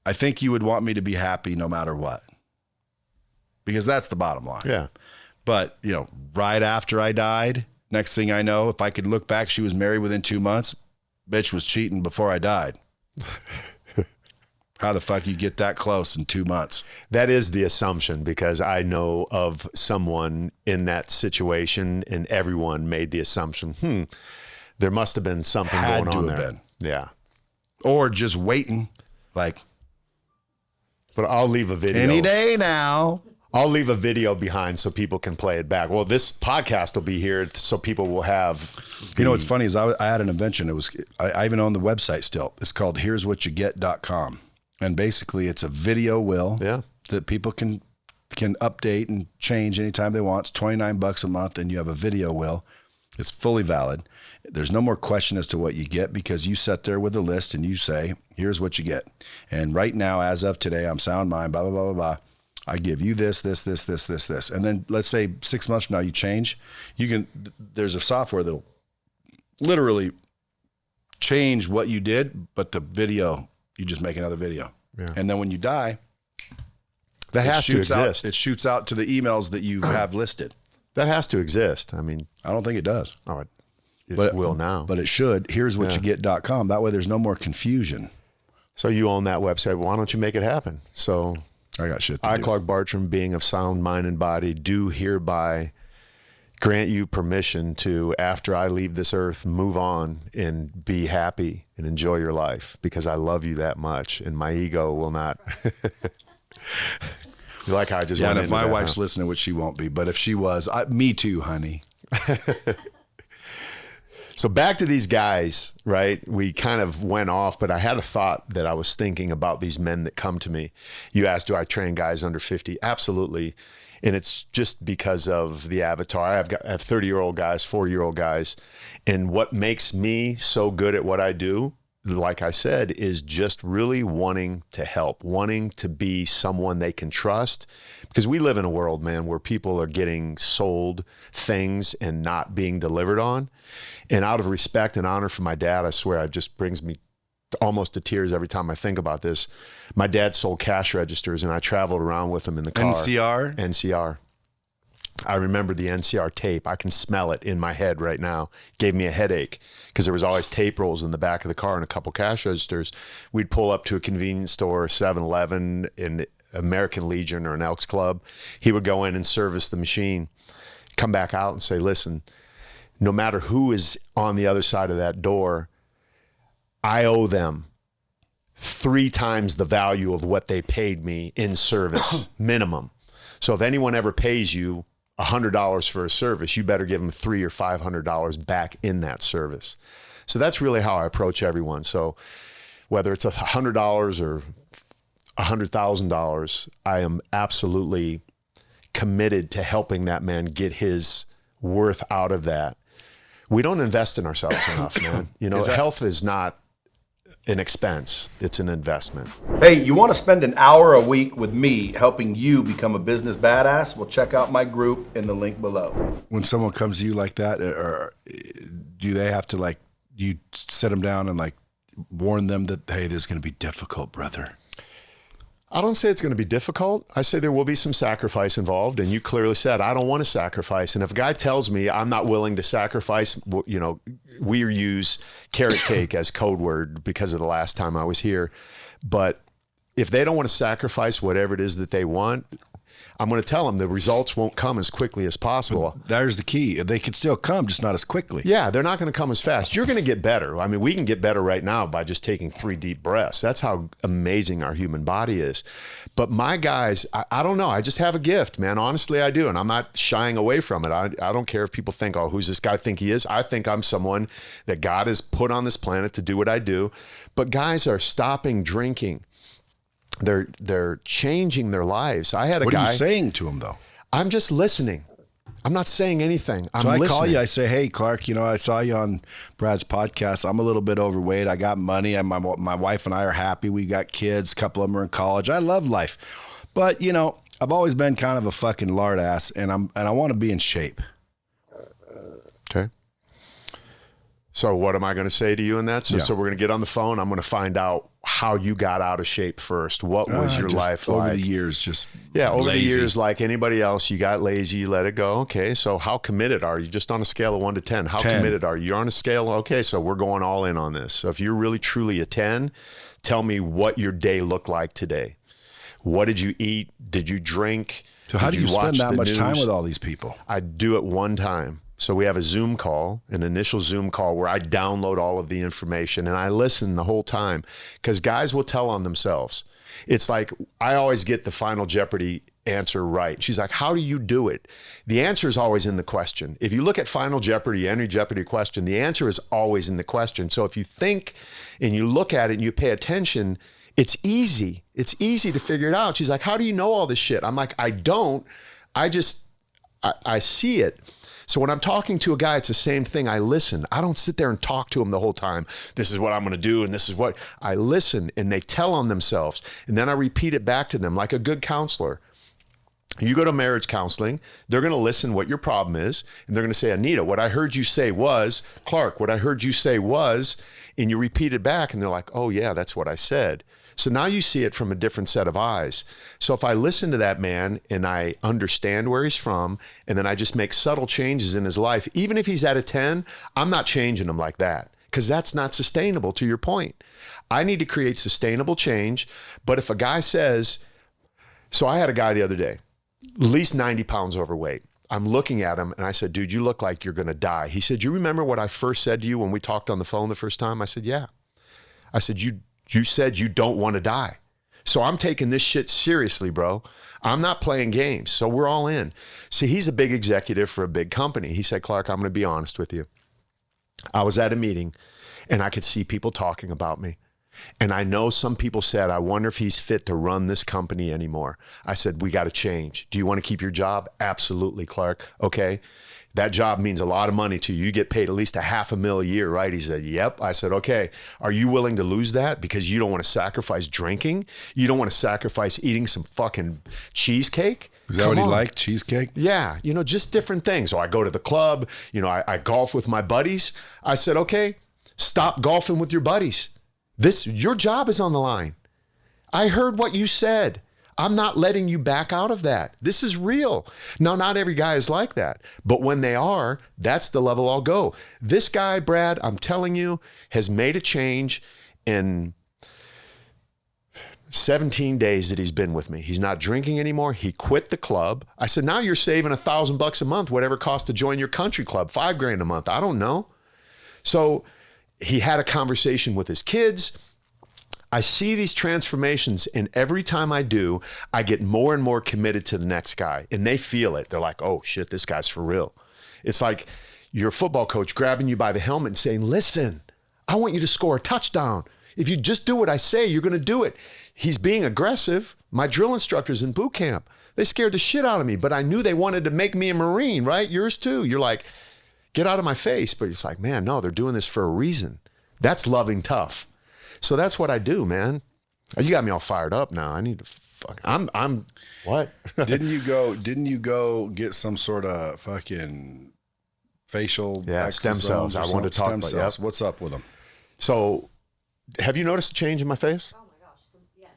I think you would want me to be happy no matter what. Because that's the bottom line. Yeah. But, right after I died, next thing I know, if I could look back, she was married within 2 months. Bitch was cheating before I died. How the fuck you get that close in 2 months? That is the assumption, because I know of someone in that situation and everyone made the assumption, there must have been something Had going to on have there. been. Yeah. Or just waiting, like, But I'll leave a video. any day now. I'll leave a video behind so people can play it back. Well, this podcast will be here so people will have. What's funny is I had an invention. I even own the website still. It's called here'swhatyoget.com. And basically it's a video will that people can update and change anytime they want. It's $29 a month and you have a video will. It's fully valid. There's no more question as to what you get because you sit there with a list and you say, here's what you get. And right now, as of today, I'm sound mind, blah, blah, blah, blah, blah. I give you this. And then let's say 6 months from now you change. There's a software that'll literally change what you did, but the video, you just make another video. Yeah. And then when you die, That has to exist. It shoots out to the emails that you have listed. That has to exist. I mean, I don't think it does. oh, it will now. But it should. Here's what you get.com. That way there's no more confusion. So you own that website. Why don't you make it happen? So I got shit to I, do. Clark Bartram, being of sound mind and body, do hereby grant you permission to, after I leave this earth, move on and be happy and enjoy your life because I love you that much and my ego will not. You like how I just went and if into my that, wife's huh? listening, which she won't be, but if she was, me too, honey. So back to these guys, right? We kind of went off, but I had a thought that I was thinking about these men that come to me. You asked, do I train guys under 50? Absolutely. And it's just because of the avatar. I have 30-year-old guys, 40-year-old guys. And what makes me so good at what I do, like I said, is just really wanting to help, wanting to be someone they can trust. Because we live in a world, man, where people are getting sold things and not being delivered on. And out of respect and honor for my dad, I swear, it just brings me almost to tears every time I think about this. My dad sold cash registers and I traveled around with him in the car. NCR. I remember the NCR tape. I can smell it in my head right now. Gave me a headache because there was always tape rolls in the back of the car and a couple cash registers. We'd pull up to a convenience store, 7-Eleven, in American Legion or an Elks Club. He would go in and service the machine, come back out and say, listen, no matter who is on the other side of that door, I owe them 3 times the value of what they paid me in service, minimum. So if anyone ever pays you $100 for a service, you better give them $300 or $500 back in that service. So that's really how I approach everyone. So whether it's $100 or $100,000, I am absolutely committed to helping that man get his worth out of that. We don't invest in ourselves enough, man. You know, health is not an expense. It's an investment. Hey, you want to spend an hour a week with me helping you become a business badass? Well, check out my group in the link below. When someone comes to you like that, or do they have to, like, you sit them down and like warn them that, hey, this is going to be difficult, brother? I don't say it's going to be difficult. I say there will be some sacrifice involved. And you clearly said, I don't want to sacrifice. And if a guy tells me I'm not willing to sacrifice, you know, we use carrot cake as code word because of the last time I was here. But if they don't want to sacrifice whatever it is that they want, I'm going to tell them the results won't come as quickly as possible. But there's the key. They could still come, just not as quickly. Yeah, they're not going to come as fast. You're going to get better. I mean, we can get better right now by just taking 3 deep breaths. That's how amazing our human body is. But my guys, I don't know. I just have a gift, man. Honestly, I do. And I'm not shying away from it. I don't care if people think, oh, who's this guy think he is? I think I'm someone that God has put on this planet to do what I do. But guys are stopping drinking. They're changing their lives. I had a guy. What are you saying to them, though? I'm just listening. I'm not saying anything. I'm so I listening. call you. I say, hey, Clark, you know, I saw you on Brad's podcast. I'm a little bit overweight. I got money. My wife and I are happy. We got kids. A couple of them are in college. I love life. But, you know, I've always been kind of a fucking lard ass, and I want to be in shape. Okay. So what am I going to say to you in that? So we're going to get on the phone. I'm going to find out how you got out of shape first. What was your life like? Over the years, just over lazy. the years, like anybody else, you got lazy, you let it go. Okay, so how committed are you? Just on a scale of 1 to 10, how 10. committed are you? You're on a scale, okay, so we're going all in on this. So if you're really truly a 10, tell me what your day looked like today. What did you eat? Did you drink? So how do you spend that much news? time with all these people? I do it one time. So we have a Zoom call, an initial Zoom call where I download all of the information and I listen the whole time because guys will tell on themselves. It's like I always get the Final Jeopardy answer right. She's like, how do you do it? The answer is always in the question. If you look at Final Jeopardy, any Jeopardy question, the answer is always in the question. So if you think and you look at it and you pay attention, it's easy. It's easy to figure it out. She's like, how do you know all this shit? I'm like, I don't. I see it. So when I'm talking to a guy, it's the same thing. I listen. I don't sit there and talk to him the whole time. This is what I'm going to do, and this is what I listen, and they tell on themselves, and then I repeat it back to them like a good counselor. You go to marriage counseling, they're going to listen what your problem is, and they're going to say, Anita, what I heard you say was, Clark, what I heard you say was, and you repeat it back, and they're like, oh yeah, that's what I said. So now you see it from a different set of eyes. So if I listen to that man and I understand where he's from, and then I just make subtle changes in his life, even if he's at a 10, I'm not changing him like that because that's not sustainable, to your point. I need to create sustainable change. But if a guy says, so I had a guy the other day, at least 90 pounds overweight. I'm looking at him and I said, dude, you look like you're going to die. He said, you remember what I first said to you when we talked on the phone the first time? I said, yeah. I said, you said you don't want to die. So I'm taking this shit seriously, bro. I'm not playing games. So we're all in. See, he's a big executive for a big company. He said, Clark, I'm going to be honest with you. I was at a meeting and I could see people talking about me. And I know some people said, I wonder if he's fit to run this company anymore. I said, we got to change. Do you want to keep your job? Absolutely, Clark. Okay. That job means a lot of money to you. You get paid at least $500,000 a year, right? He said, yep. I said, okay. Are you willing to lose that because you don't want to sacrifice drinking? You don't want to sacrifice eating some fucking cheesecake? Is that what he liked? Cheesecake? Yeah. You know, just different things. So I go to the club, you know, I golf with my buddies. I said, okay, stop golfing with your buddies. Your job is on the line. I heard what you said. I'm not letting you back out of that. This is real. Now, not every guy is like that, but when they are, that's the level I'll go. This guy, Brad, I'm telling you, has made a change in 17 days that he's been with me. He's not drinking anymore. He quit the club. I said, now you're saving $1,000 a month, whatever it costs to join your country club, $5,000 a month. I don't know. So he had a conversation with his kids. I see these transformations, and every time I do, I get more and more committed to the next guy, and they feel it. They're like, oh shit, this guy's for real. It's like your football coach grabbing you by the helmet and saying, listen, I want you to score a touchdown. If you just do what I say, you're going to do it. He's being aggressive. My drill instructors in boot camp, they scared the shit out of me, but I knew they wanted to make me a Marine, right? Yours too. You're like, get out of my face. But it's like, man, no, they're doing this for a reason. That's loving tough. So that's what I do, man. You got me all fired up now. I need to I'm what? Didn't you go get some sort of fucking facial stem cells? I wanted to talk about cells. Yep. What's up with them? So have you noticed a change in my face? Oh my gosh, yes.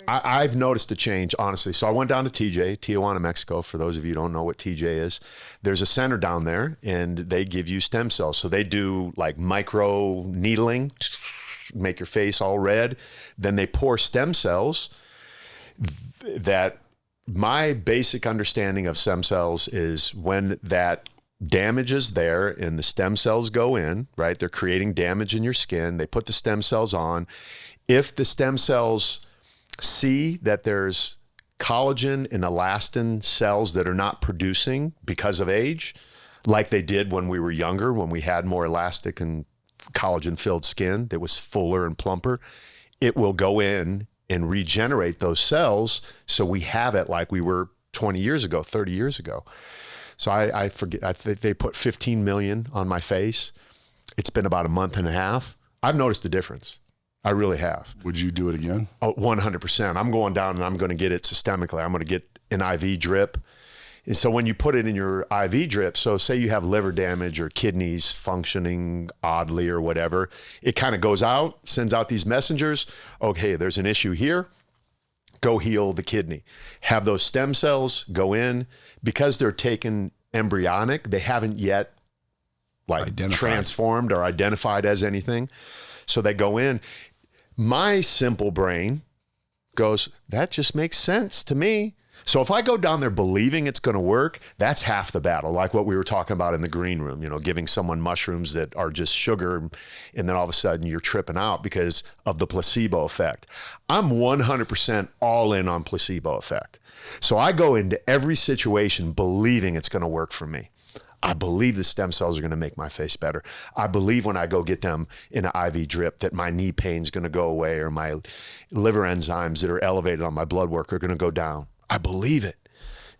I've noticed a change, honestly. So I went down to TJ, Tijuana, Mexico. For those of you who don't know what TJ is, there's a center down there and they give you stem cells. So they do like micro needling, make your face all red. Then they pour stem cells. That my basic understanding of stem cells is when that damage is there and the stem cells go in, right? They're creating damage in your skin. They put the stem cells on. If the stem cells see that there's collagen and elastin cells that are not producing because of age, like they did when we were younger, when we had more elastic and collagen-filled skin that was fuller and plumper, it will go in and regenerate those cells so we have it like we were 20 years ago, 30 years ago. So I forget, I think they put 15 million on my face. It's been about a month and a half. I've noticed a difference. I really have. Would you do it again? Oh, 100%. I'm going down and I'm going to get it systemically. I'm going to get an IV drip. And so when you put it in your IV drip, so say you have liver damage or kidneys functioning oddly or whatever, it kind of goes out, sends out these messengers. Okay, there's an issue here. Go heal the kidney. Have those stem cells go in. Because they're taken embryonic, they haven't yet transformed or identified as anything. So they go in. My simple brain goes, that just makes sense to me. So if I go down there believing it's going to work, that's half the battle. Like what we were talking about in the green room, giving someone mushrooms that are just sugar, and then all of a sudden you're tripping out because of the placebo effect. I'm 100% all in on placebo effect. So I go into every situation believing it's going to work for me. I believe the stem cells are going to make my face better. I believe when I go get them in an IV drip that my knee pain's going to go away or my liver enzymes that are elevated on my blood work are going to go down. I believe it,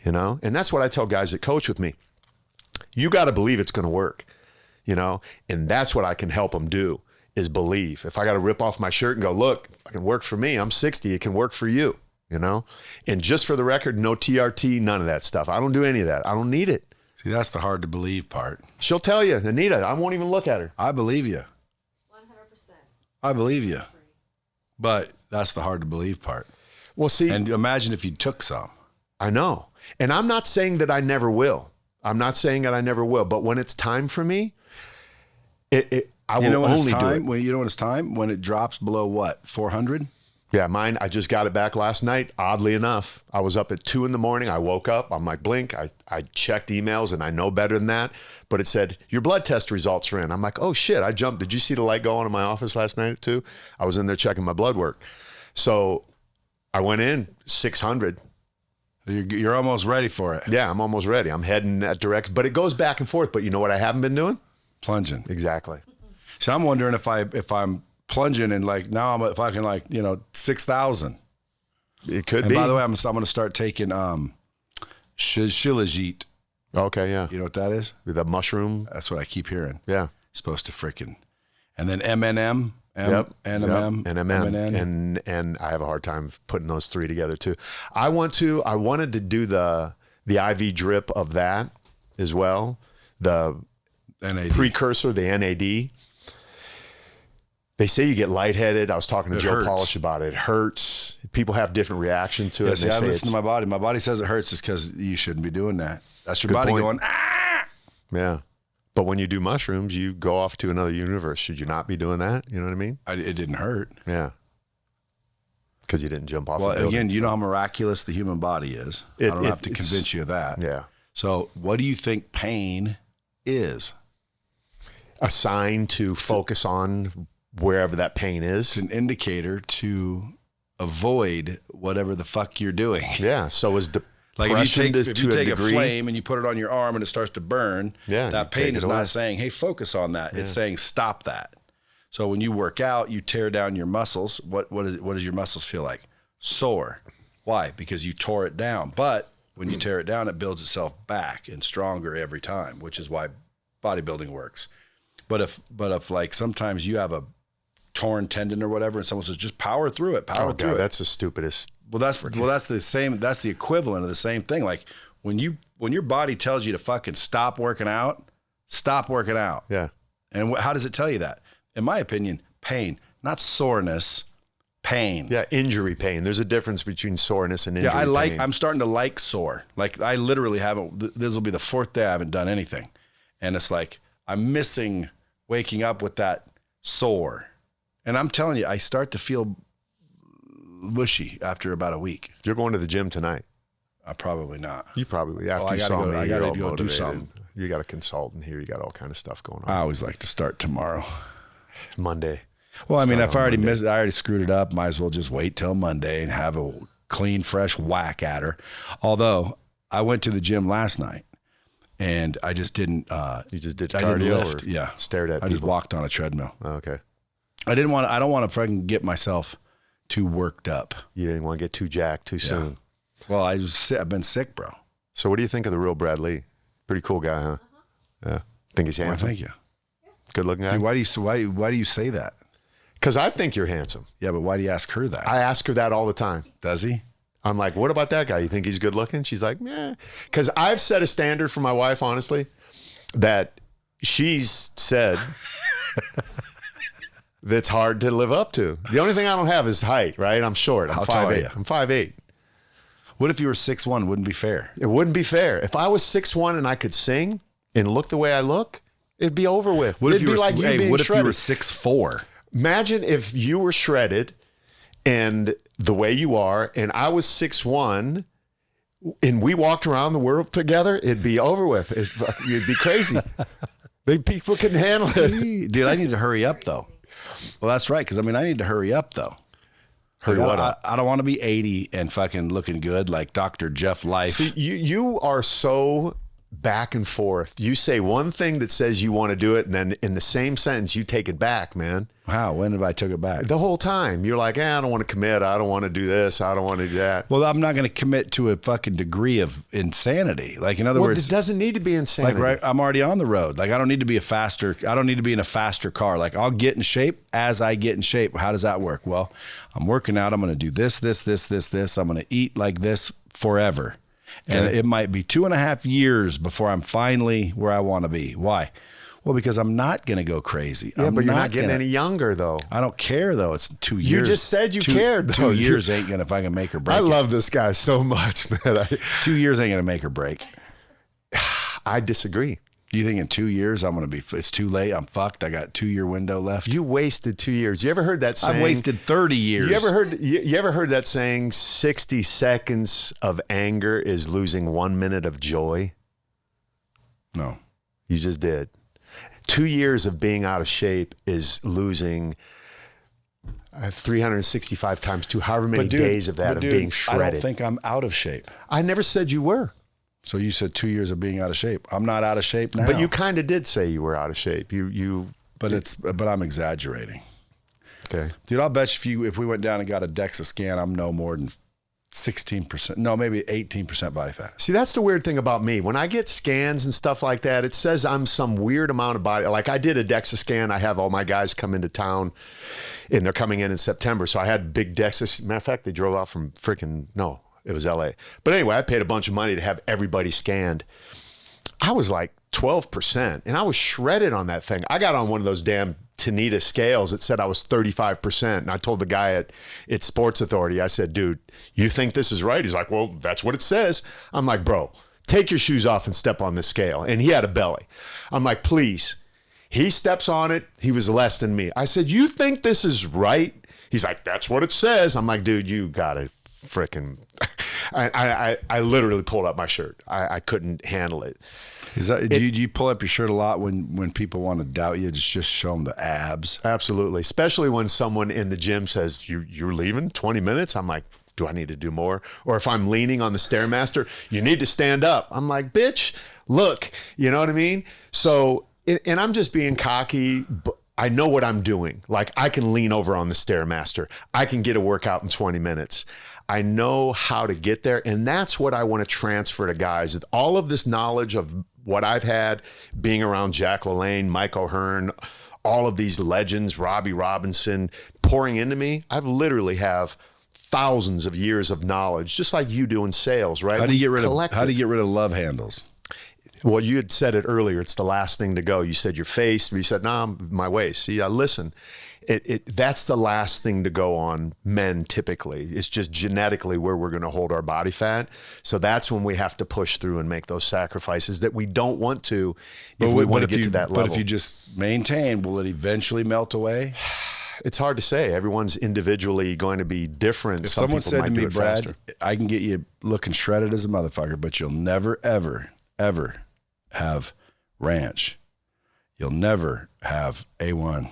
and that's what I tell guys that coach with me. You got to believe it's going to work, and that's what I can help them do is believe. If I got to rip off my shirt and go, look, it can work for me. I'm 60. It can work for you, and just for the record, no TRT, none of that stuff. I don't do any of that. I don't need it. See, that's the hard to believe part. She'll tell you, Anita, I won't even look at her. I believe you. 100%. I believe you. But that's the hard to believe part. Well, see. And imagine if you took some. I know. And I'm not saying that I never will. But when it's time for me, I will only do it. When it's time? When it drops below what? 400? Yeah, mine, I just got it back last night. Oddly enough, I was up at 2 a.m. I woke up. I'm like, blink. I checked emails and I know better than that. But it said, your blood test results are in. I'm like, oh shit, I jumped. Did you see the light go on in my office last night at 2? I was in there checking my blood work. So I went in 600. You're almost ready for it. Yeah, I'm almost ready. I'm heading that direction. But it goes back and forth. But you know what I haven't been doing? Plunging. Exactly. So I'm wondering if I'm plunging and if I can 6,000. It could and be. By the way, I'm going to start taking shilajit. Okay, yeah. You know what that is? The mushroom. That's what I keep hearing. Yeah. It's supposed to freaking. And then MNM. NMM, and I have a hard time putting those three together too. I wanted to do the IV drip of that as well. The NAD. Precursor, the NAD. They say you get lightheaded. I was talking to Joe Polish about it. It hurts. People have different reactions to it. See, I listen to my body. My body says it hurts just because you shouldn't be doing that. That's your body going, ah! Yeah. But when you do mushrooms, you go off to another universe. Should you not be doing that? You know what I mean? It didn't hurt. Yeah. Because you didn't jump off a building. building. Again, you know how miraculous the human body is. I don't have to convince you of that. Yeah. So what do you think pain is? A sign to focus on wherever that pain is. It's an indicator to avoid whatever the fuck you're doing. Yeah. So is like if you take a flame and you put it on your arm and it starts to burn, that pain is not saying, hey, focus on that. Yeah. It's saying stop that. So when you work out, you tear down your muscles. What does your muscles feel like? Sore. Why? Because you tore it down. But when you tear it down, it builds itself back and stronger every time, which is why bodybuilding works. But if like sometimes you have a torn tendon or whatever, and someone says, just power through it, power through it. That's the stupidest. That's the same. That's the equivalent of the same thing. Like when your body tells you to fucking stop working out. Yeah. And how does it tell you that? In my opinion, pain, not soreness, pain. Yeah, injury pain. There's a difference between soreness and injury pain. I'm starting to like sore. Like I literally haven't, this will be the 4th day I haven't done anything. And it's like, I'm missing waking up with that sore. And I'm telling you, I start to feel mushy after about a week. You're going to the gym tonight. Probably not. You probably, after you saw me, I you're gotta all go do motivated. something. You got a consultant here. You got all kind of stuff going on. I always like to start tomorrow. Monday. Well, I mean, Start if on I already Monday. missed it, I already screwed it up. Might as well just wait till Monday and have a clean, fresh whack at her. Although I went to the gym last night and I just didn't. You just did I cardio didn't lift. or Yeah, stared at I just people? walked on a treadmill. Oh, okay. I don't want to fucking get myself too worked up. You didn't want to get too jacked too soon. Well, I've been sick, bro. So what do you think of the real Brad Lee? Pretty cool guy, huh? Yeah. Think he's Well, handsome? thank you. Good looking guy? Dude, why do you say that? Because I think you're handsome. Yeah, but why do you ask her that? I ask her that all the time. Does he? I'm like, what about that guy? You think he's good looking? She's like, yeah. Because I've set a standard for my wife, honestly, that she's said that's hard to live up to. The only thing I don't have is height, right? I'm short. I'm How tall are 5'8". you? I'm 5'8". What if you were 6'1"? Wouldn't be fair. It wouldn't be fair. If I was 6'1" and I could sing and look the way I look, it'd be over with. What if It'd you be were like you being What if you shredded. were 6'4"? Imagine if you were shredded and the way you are, and I was 6'1", and we walked around the world together, it'd be over with. It'd be crazy. People couldn't handle it. Dude, I need to hurry up though. Well, that's right, because I need to hurry up though. Hurry what up? I don't want to be 80 and fucking looking good like Dr. Jeff Life. See, you are so back and forth. You say one thing that says you want to do it, and then in the same sentence, you take it back, man. How? When have I took it back? The whole time. You're like, I don't want to commit. I don't want to do this. I don't want to do that. Well, I'm not going to commit to a fucking degree of insanity. Like, in other Well, words, it doesn't need to be insanity. like, right, I'm already on the road. Like, I don't need to be in a faster car. Like, I'll get in shape as I get in shape. How does that work? Well, I'm working out. I'm going to do this. I'm going to eat like this forever. And it might be 2.5 years before I'm finally where I want to be. Why? Well, because I'm not going to go crazy. Yeah, but you're not getting gonna- any younger, though. I don't care, though. It's 2 years. You just said you cared, though. 2 years ain't going to fucking make or break I it. love this guy so much, man. 2 years ain't going to make or break. I disagree. You think in 2 years it's too late? I'm fucked. I got 2 year window left. You wasted 2 years. You ever heard that saying? I've wasted 30 years. You ever heard that saying, 60 seconds of anger is losing 1 minute of joy? No. You just did. 2 years of being out of shape is losing 365 times 2, however many days of that of being I shredded. don't think I'm out of shape. I never said you were. So you said 2 years of being out of shape. I'm not out of shape now. But you kind of did say you were out of shape. But I'm exaggerating. Okay. Dude, I'll bet you if we went down and got a DEXA scan, I'm no more than 16%. No, maybe 18% body fat. See, that's the weird thing about me. When I get scans and stuff like that, it says I'm some weird amount of body. Like I did a DEXA scan. I have all my guys come into town, and they're coming in September. So I had big DEXA. Matter of fact, they drove out from it was LA. But anyway, I paid a bunch of money to have everybody scanned. I was like 12%, and I was shredded on that thing. I got on one of those damn Anita scales. It said I was 35%. And I told the guy at Sports Authority, I said, dude, you think this is right? He's like, well, that's what it says. I'm like, bro, take your shoes off and step on this scale. And he had a belly. I'm like, please. He steps on it. He was less than me. I said, you think this is right? He's like, that's what it says. I'm like, dude, you got to freaking... I literally pulled up my shirt. I couldn't handle it. Is that do you pull up your shirt a lot when people want to doubt you? Just show them the abs. Absolutely, especially when someone in the gym says you're leaving 20 minutes. I'm like, do I need to do more? Or if I'm leaning on the Stairmaster, you need to stand up. I'm like, bitch, look, you know what I mean? So, and I'm just being cocky. But I know what I'm doing. Like I can lean over on the Stairmaster. I can get a workout in 20 minutes. I know how to get there. And that's what I want to transfer to guys. All of this knowledge of what I've had being around Jack LaLanne, Mike O'Hearn, all of these legends, Robbie Robinson, pouring into me. I've literally have thousands of years of knowledge, just like you do in sales, right? How do you get rid of love handles? Well, you had said it earlier. It's the last thing to go. You said your face. You said, nah, my waist. See, listen, that's the last thing to go on men typically. It's just genetically where we're going to hold our body fat. So that's when we have to push through and make those sacrifices that we don't want to if we want to get to that level. But if you just maintain, will it eventually melt away? It's hard to say. Everyone's individually going to be different. If someone said to me, Brad, I can get you looking shredded as a motherfucker, but you'll never, ever, ever have ranch. You'll never have A1.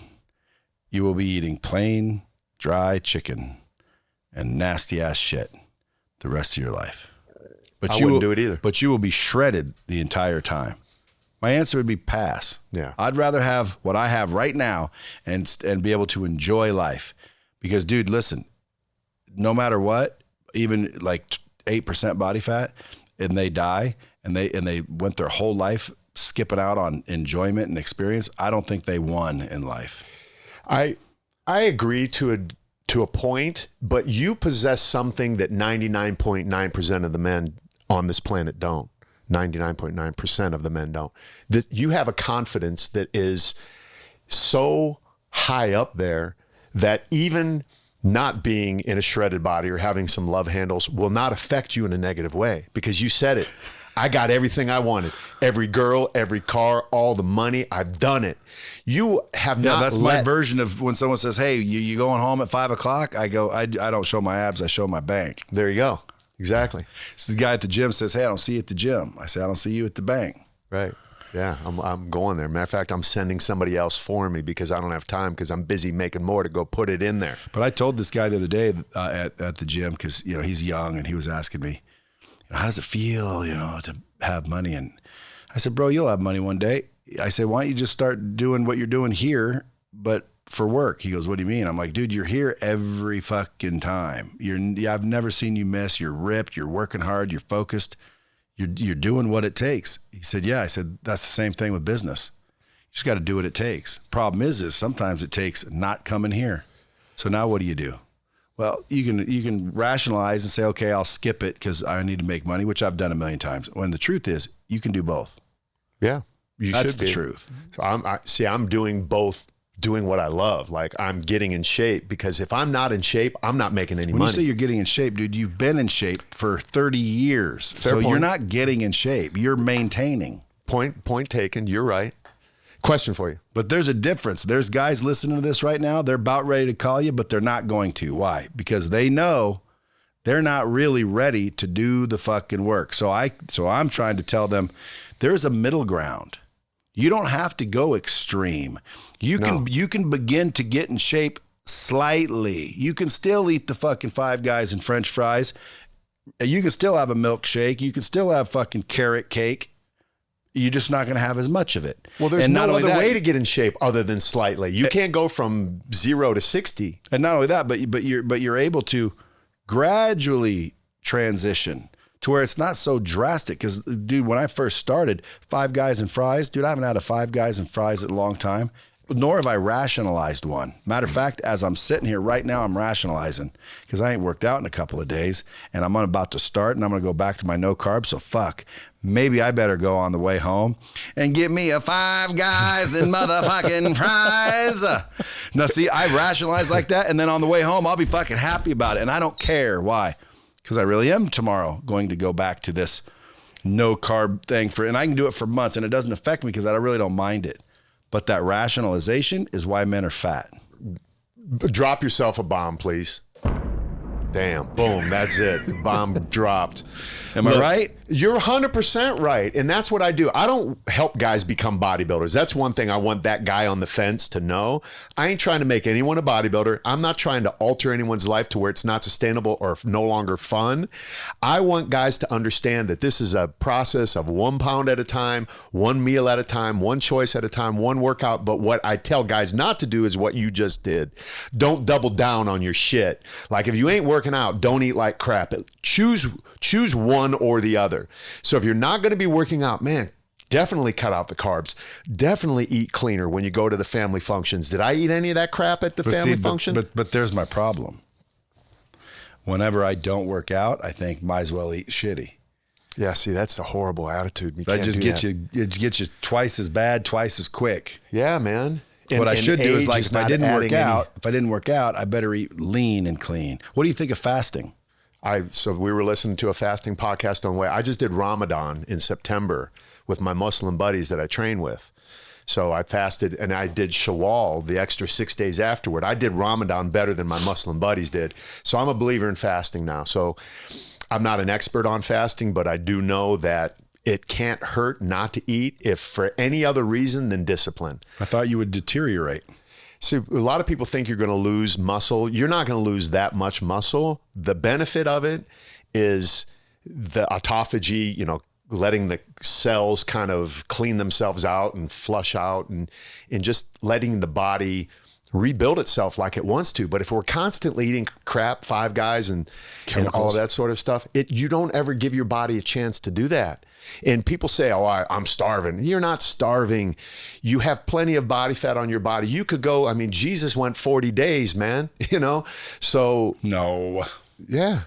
You will be eating plain, dry chicken and nasty ass shit the rest of your life. But I wouldn't do it either. But you will be shredded the entire time. My answer would be pass. Yeah. I'd rather have what I have right now and be able to enjoy life. Because, dude, listen, no matter what, even like 8% body fat, and they die, and they went their whole life skipping out on enjoyment and experience, I don't think they won in life. I agree to a point, but you possess something that 99.9% of the men on this planet don't. 99.9% of the men don't. That you have a confidence that is so high up there that even not being in a shredded body or having some love handles will not affect you in a negative way, because you said it. I got everything I wanted. Every girl, every car, all the money. I've done it. You have not. That's my version of when someone says, hey, you going home at 5 o'clock? I go, I don't show my abs. I show my bank. There you go. Exactly. So the guy at the gym says, hey, I don't see you at the gym. I say, I don't see you at the bank. Right. Yeah, I'm going there. Matter of fact, I'm sending somebody else for me because I don't have time because I'm busy making more to go put it in there. But I told this guy the other day at the gym, because he's young, and he was asking me, how does it feel, to have money? And I said, bro, you'll have money one day. I said, why don't you just start doing what you're doing here, but for work? He goes, what do you mean? I'm like, dude, you're here every fucking time. I've never seen you miss. You're ripped. You're working hard. You're focused. You're doing what it takes. He said, yeah. I said, that's the same thing with business. You just got to do what it takes. Problem is sometimes it takes not coming here. So now what do you do? Well, you can rationalize and say, okay, I'll skip it because I need to make money, which I've done a million times. When the truth is, you can do both. Yeah, that's the truth. So I'm doing both, doing what I love. Like, I'm getting in shape, because if I'm not in shape, I'm not making any money. When you say you're getting in shape, dude, you've been in shape for 30 years. Fair point. You're not getting in shape. You're maintaining. Point taken. You're right. Question for you. But there's a difference. There's guys listening to this right now. They're about ready to call you, but they're not going to. Why? Because they know they're not really ready to do the fucking work. So I'm trying to tell them there's a middle ground. You don't have to go extreme. You can begin to get in shape slightly. You can still eat the fucking Five Guys and French fries. You can still have a milkshake. You can still have fucking carrot cake. You're just not going to have as much of it. Well, there's no other way to get in shape other than slightly. You can't go from 0 to 60. And not only that, but you're able to gradually transition to where it's not so drastic. Because, dude, when I first started, Five Guys and Fries, dude, I haven't had a Five Guys and Fries in a long time, nor have I rationalized one. Matter of fact, as I'm sitting here right now, I'm rationalizing because I ain't worked out in a couple of days, and I'm about to start, and I'm going to go back to my no carb. So fuck. Maybe I better go on the way home and get me a Five Guys and motherfucking fries. Now, see, I rationalize like that, and then on the way home, I'll be fucking happy about it, and I don't care. Why? Because I really am tomorrow going to go back to this no carb thing and I can do it for months, and it doesn't affect me because I really don't mind it. But that rationalization is why men are fat. Drop yourself a bomb, please. Damn, boom, that's it. Bomb dropped. Am I right? You're 100% right. And that's what I do. I don't help guys become bodybuilders. That's one thing I want that guy on the fence to know. I ain't trying to make anyone a bodybuilder. I'm not trying to alter anyone's life to where it's not sustainable or no longer fun. I want guys to understand that this is a process of 1 pound at a time, one meal at a time, one choice at a time, one workout. But what I tell guys not to do is what you just did. Don't double down on your shit. Like, if you ain't working out, don't eat like crap. Choose one or the other. So if you're not going to be working out, man, Definitely cut out the carbs. Definitely eat cleaner when you go to the family functions. Did I eat any of that crap at the family function? But there's my problem. Whenever I don't work out, I think might as well eat shitty. Yeah, see, that's the horrible attitude. That just gets you twice as bad, twice as quick. Yeah, man. What I should do is like if I didn't work out, I better eat lean and clean. What do you think of fasting? So we were listening to a fasting podcast on way. I just did Ramadan in September with my Muslim buddies that I train with. So I fasted and I did Shawwal the extra 6 days afterward. I did Ramadan better than my Muslim buddies did. So I'm a believer in fasting now. So I'm not an expert on fasting, but I do know that it can't hurt not to eat if for any other reason than discipline. I thought you would deteriorate. See, a lot of people think you're going to lose muscle. You're not going to lose that much muscle. The benefit of it is the autophagy, letting the cells kind of clean themselves out and flush out and just letting the body rebuild itself like it wants to. But if we're constantly eating crap, Five Guys and all of that sort of stuff, you don't ever give your body a chance to do that. And people say, oh, I'm starving. You're not starving. You have plenty of body fat on your body. You could go, Jesus went 40 days, man, so. No. Yeah.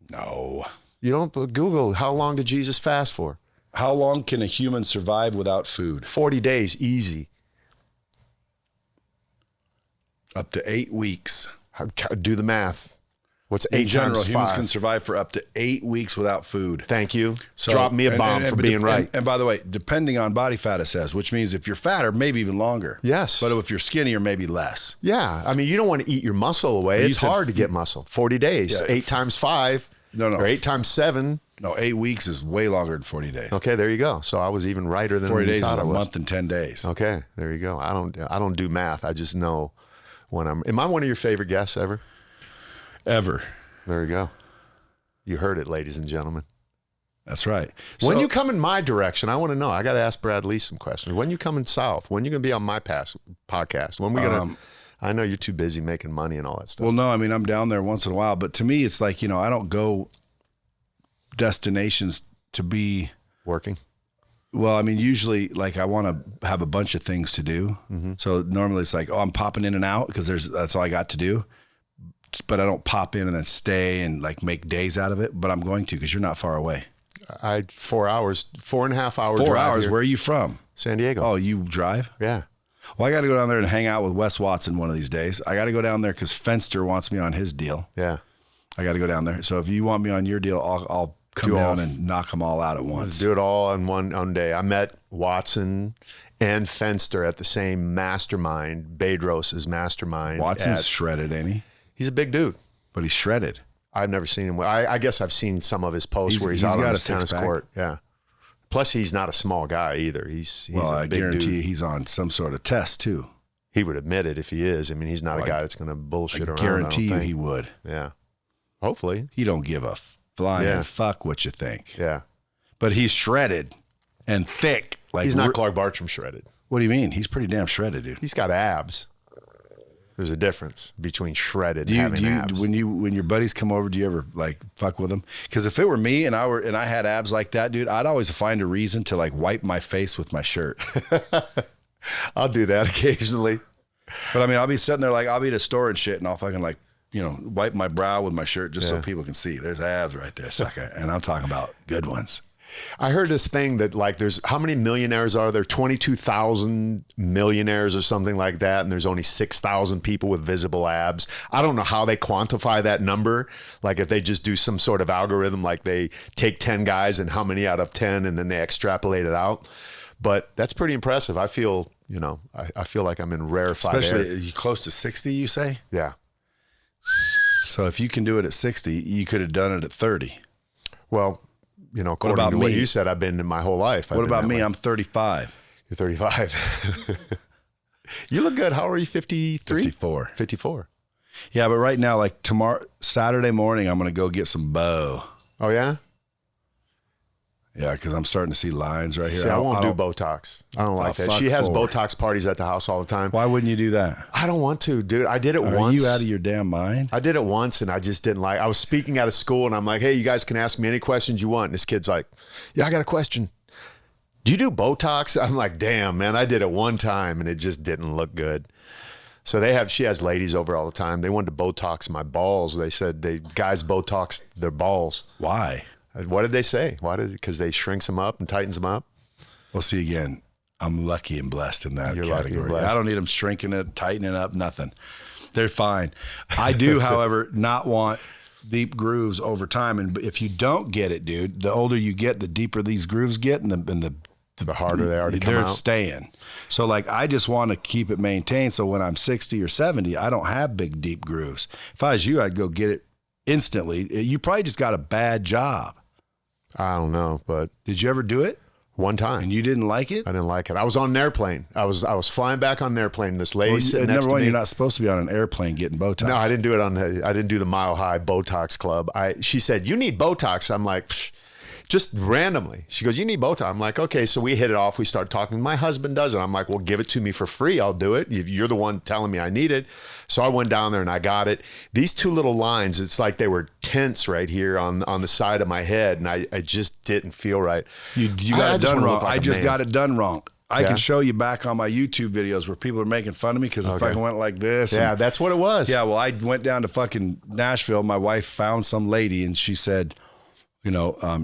No. You don't Google, how long did Jesus fast for? How long can a human survive without food? 40 days, easy. Up to 8 weeks. Do the math. What's 8 in general, times 5? Humans can survive for up to 8 weeks without food. Thank you. So, drop me a bomb for being right. And by the way, depending on body fat, it says, which means if you're fatter, maybe even longer. Yes. But if you're skinnier, maybe less. Yeah. You don't want to eat your muscle away. It's hard to get muscle. 40 days. Yeah, 8 times 5. No. Or 8 times 7. No, 8 weeks is way longer than 40 days. Okay, there you go. So I was even righter than 40 days is a month and 10 days. Okay, there you go. I don't do math. I just know when am I one of your favorite guests ever? Ever. There you go. You heard it, ladies and gentlemen. That's right. When you come in my direction, I want to know. I got to ask Brad Lee some questions. When you coming south? When you going to be on my podcast? When we going to? I know you're too busy making money and all that stuff. Well, no, I'm down there once in a while, but to me, it's like, I don't go destinations to be working. Well, usually like I want to have a bunch of things to do. Mm-hmm. So normally it's like, I'm popping in and out because that's all I got to do. But I don't pop in and then stay and like make days out of it. But I'm going to because you're not far away. 4 hours, 4.5 hour 4 drive. hours. Here. Where are you from? San Diego. Oh, you drive? Yeah. Well, I got to go down there and hang out with Wes Watson one of these days. I got to go down there because Fenster wants me on his deal. Yeah. I got to go down there. So if you want me on your deal, I'll come down and knock them all out at once. Let's do it all in one day. I met Watson and Fenster at the same mastermind, Bedros' mastermind. Watson's shredded, ain't he? He's a big dude. But he's shredded. I've never seen him. I guess I've seen some of his posts where he's out on his tennis court. Yeah. Plus, he's not a small guy either. He's I big guarantee dude. He's on some sort of test too. He would admit it if he is. He's not a guy that's going to bullshit around. I guarantee you he would. Yeah. Hopefully. He don't give a flying fuck what you think. Yeah. But he's shredded and thick. Like he's not Clark Bartram shredded. What do you mean? He's pretty damn shredded, dude. He's got abs. There's a difference between shredded and having abs. When your buddies come over, do you ever like fuck with them? Because if it were me and I had abs like that, dude, I'd always find a reason to like wipe my face with my shirt. I'll do that occasionally. But I'll be sitting there like I'll be at a store and shit, and I'll fucking like wipe my brow with my shirt just so people can see. There's abs right there, sucker. And I'm talking about good ones. I heard this thing that like there's how many millionaires are there? 22,000 millionaires or something like that. And there's only 6,000 people with visible abs. I don't know how they quantify that number. Like if they just do some sort of algorithm, like they take 10 guys and how many out of 10 and then they extrapolate it out. But that's pretty impressive. I feel, I feel like I'm in rarefied Especially air. You close to 60, you say? Yeah. So if you can do it at 60, you could have done it at 30. Well, according to what you said, I've been in my whole life. What about me? I'm 35. You're 35. You look good. How are you? 53? 54. 54. Yeah, but right now, like Saturday morning, I'm going to go get some bow. Oh, yeah? Yeah, because I'm starting to see lines right here. See, I won't do Botox. I don't like that. She has Botox parties at the house all the time. Why wouldn't you do that? I don't want to, dude. I did it once. Are you out of your damn mind? I did it once, and I just didn't like. I was speaking out of school, and I'm like, "Hey, you guys can ask me any questions you want." And this kid's like, "Yeah, I got a question." Do you do Botox? I'm like, damn, man, I did it one time and it just didn't look good. So she has ladies over all the time. They wanted to Botox my balls. They said guys Botox their balls. Why? What did they say? Because they shrinks them up and tightens them up? Well, see, again, I'm lucky and blessed in that You're lucky and category. blessed. I don't need them shrinking it, tightening up, nothing. They're fine. I do, however, not want deep grooves over time. And if you don't get it, dude, the older you get, the deeper these grooves get, and The harder they are to come out. They're staying. So like, I just want to keep it maintained. So when I'm 60 or 70, I don't have big, deep grooves. If I was you, I'd go get it instantly. You probably just got a bad job. I don't know, but Did you ever do it? one time. And you didn't like it? I didn't like it. I was on an airplane. I was flying back on an airplane. This lady sitting next Number to one, me. you're not supposed to be on an airplane getting Botox. No, I didn't do it I didn't do the Mile High Botox Club. She said, you need Botox. I'm like, psh, just randomly. She goes, you need Botox. I'm like, okay. So we hit it off. We start talking. My husband does it. I'm like, well, give it to me for free. I'll do it. You're the one telling me I need it. So I went down there and I got it. These two little lines, it's like they were tents right here on the side of my head. And I just didn't feel right. You got it done wrong. Like I just got it done wrong. I Yeah? can show you back on my YouTube videos where people are making fun of me because if I went like this. Yeah, that's what it was. Yeah, well, I went down to fucking Nashville. My wife found some lady and she said,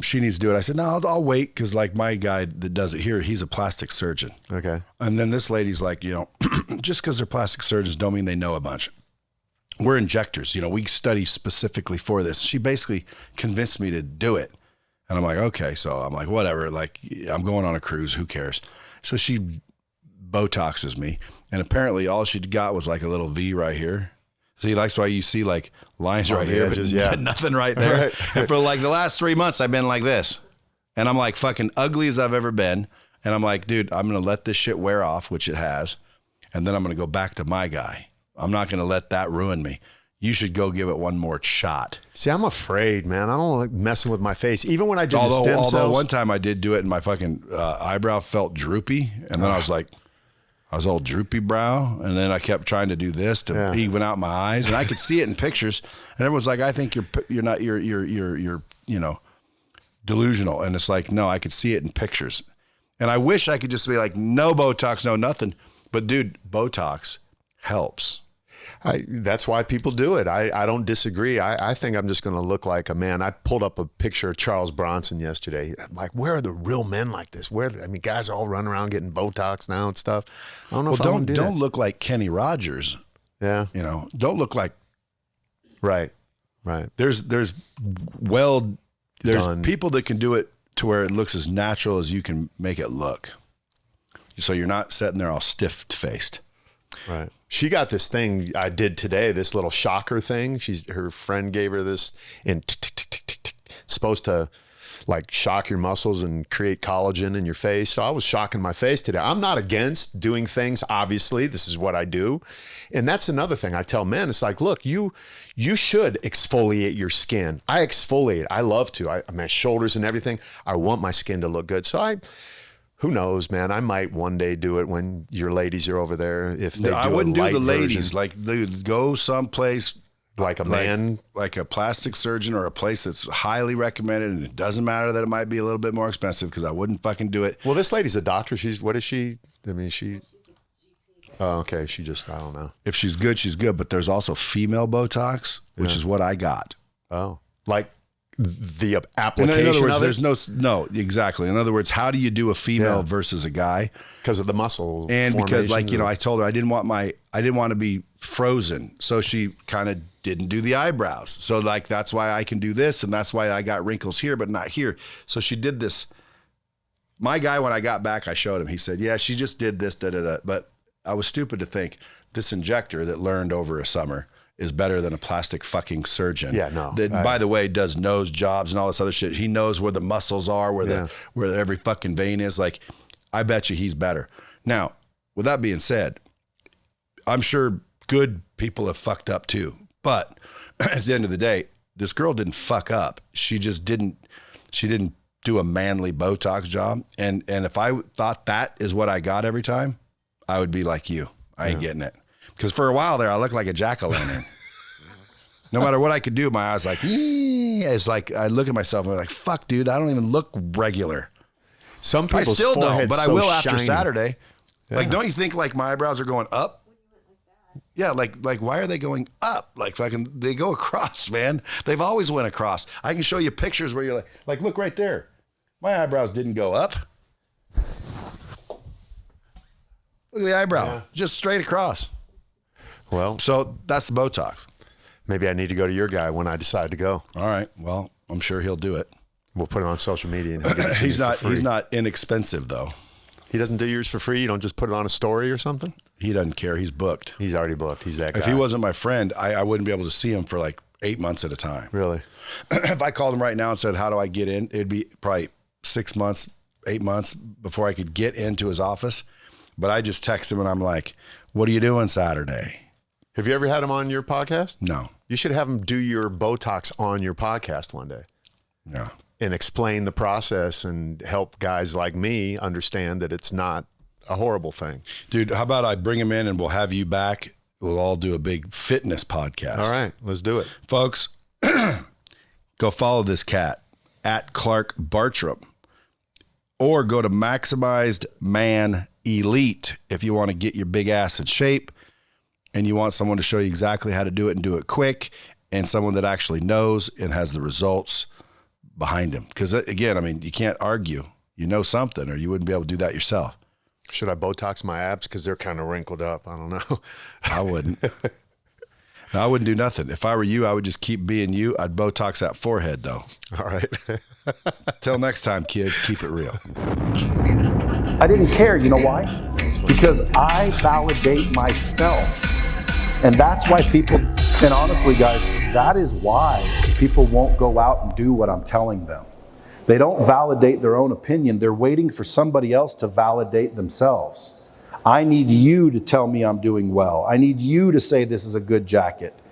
she needs to do it. I said, no, I'll wait because like my guy that does it here, he's a plastic surgeon. Okay. And then this lady's like, just because they're plastic surgeons don't mean they know a bunch. We're injectors. We study specifically for this. She basically convinced me to do it. And I'm like, okay. So I'm like, whatever. Like, I'm going on a cruise. Who cares? So she Botoxes me. And apparently all she got was like a little V right here. See, that's why you see like lines right here, edges, but nothing right there. Right. And for like the last 3 months, I've been like this. And I'm like fucking ugly as I've ever been. And I'm like, dude, I'm going to let this shit wear off, which it has. And then I'm going to go back to my guy. I'm not going to let that ruin me. You should go give it one more shot. See, I'm afraid, man. I don't like messing with my face. Even when I did the stem cells. Although one time I did do it and my fucking eyebrow felt droopy. And then I was like, I was all droopy brow. And then I kept trying to do this to even out my eyes. And I could see it in pictures. And everyone's like, I think you're not, you're delusional. And it's like, no, I could see it in pictures. And I wish I could just be like, no Botox, no nothing. But dude, Botox helps. That's why people do it. I don't disagree. I think I'm just going to look like a man. I pulled up a picture of Charles Bronson yesterday. I'm like, where are the real men like this? Guys all run around getting Botox now and stuff. I don't know if I want to do that. Don't look like Kenny Rogers. Yeah. Don't look like. Right. There's Done. people that can do it to where it looks as natural as you can make it look. So you're not sitting there all stiff-faced. Right. She got this thing I did today, this little shocker thing. Her friend gave her this, and it's supposed to like shock your muscles and create collagen in your face. So I was shocking my face today. I'm not against doing things. Obviously, this is what I do. And that's another thing I tell men. It's like, look, you should exfoliate your skin. I exfoliate. I love to. My shoulders and everything. I want my skin to look good. So who knows, man? I might one day do it when your ladies are over there. If they I wouldn't do the ladies. version. Like, dude, go someplace Like a man. like a plastic surgeon or a place that's highly recommended. And it doesn't matter that it might be a little bit more expensive because I wouldn't fucking do it. Well, this lady's a doctor. What is she? I mean, oh, okay. She just, I don't know. If she's good, she's good. But there's also female Botox, which is what I got. Oh, like the application In other words, of it? there's no, exactly. In other words, how do you do a female versus a guy? Because of the muscle And because formation I told her I didn't want to be frozen. So she kind of didn't do the eyebrows. So like, that's why I can do this. And that's why I got wrinkles here, but not here. So she did this. My guy, when I got back, I showed him, he said, yeah, she just did this, But I was stupid to think this injector that learned over a summer is better than a plastic fucking surgeon. Yeah, no. That, by the way, does nose jobs and all this other shit. He knows where the muscles are, where every fucking vein is. Like, I bet you he's better. Now, with that being said, I'm sure good people have fucked up too. But at the end of the day, this girl didn't fuck up. She didn't do a manly Botox job. And if I thought that is what I got every time, I would be like you. I ain't getting it. Because for a while there, I looked like a jack-o'-lantern. No matter what I could do, my eyes like, it's like, I look at myself and I'm like, fuck, dude, I don't even look regular. Some I people's still don't, forehead's but I so will after shiny. Saturday. Like, Yeah. don't you think like my eyebrows are going up? Yeah, like why are they going up? Like fucking, they go across, man. They've always went across. I can show you pictures where you're like look right there. My eyebrows didn't go up. Look at the eyebrow, just straight across. Well, So that's the Botox. maybe I need to go to your guy when I decide to go. All right. Well, I'm sure he'll do it. We'll put it on social media and he'll give it to He's me not. for free. He's not inexpensive though. He doesn't do yours for free? You don't just put it on a story or something? He doesn't care. He's booked. He's already booked. He's that guy. If he wasn't my friend, I wouldn't be able to see him for like 8 months at a time. Really? If I called him right now and said, how do I get in? It'd be probably 6 months, 8 months before I could get into his office. But I just text him and I'm like, what are you doing Saturday? Have you ever had him on your podcast? No. You should have him do your Botox on your podcast one day No. and explain the process and help guys like me understand that it's not a horrible thing. Dude, how about I bring him in and we'll have you back? We'll all do a big fitness podcast. All right, let's do it. Folks, go follow this cat at Clark Bartram, or go to Maximized Man Elite if you want to get your big ass in shape and you want someone to show you exactly how to do it and do it quick, and someone that actually knows and has the results behind him. Because again, I mean, you can't argue. You know something, or you wouldn't be able to do that yourself. Should I Botox my abs? Because they're kind of wrinkled up. I don't know. I wouldn't. No, I wouldn't do nothing. If I were you, I would just keep being you. I'd Botox that forehead, though. All right. Till next time, kids, keep it real. I didn't care. You know why? Because I validate myself. And that's why people, and honestly, guys, that is why people won't go out and do what I'm telling them. They don't validate their own opinion. They're waiting for somebody else to validate themselves. I need you to tell me I'm doing well. I need you to say this is a good jacket.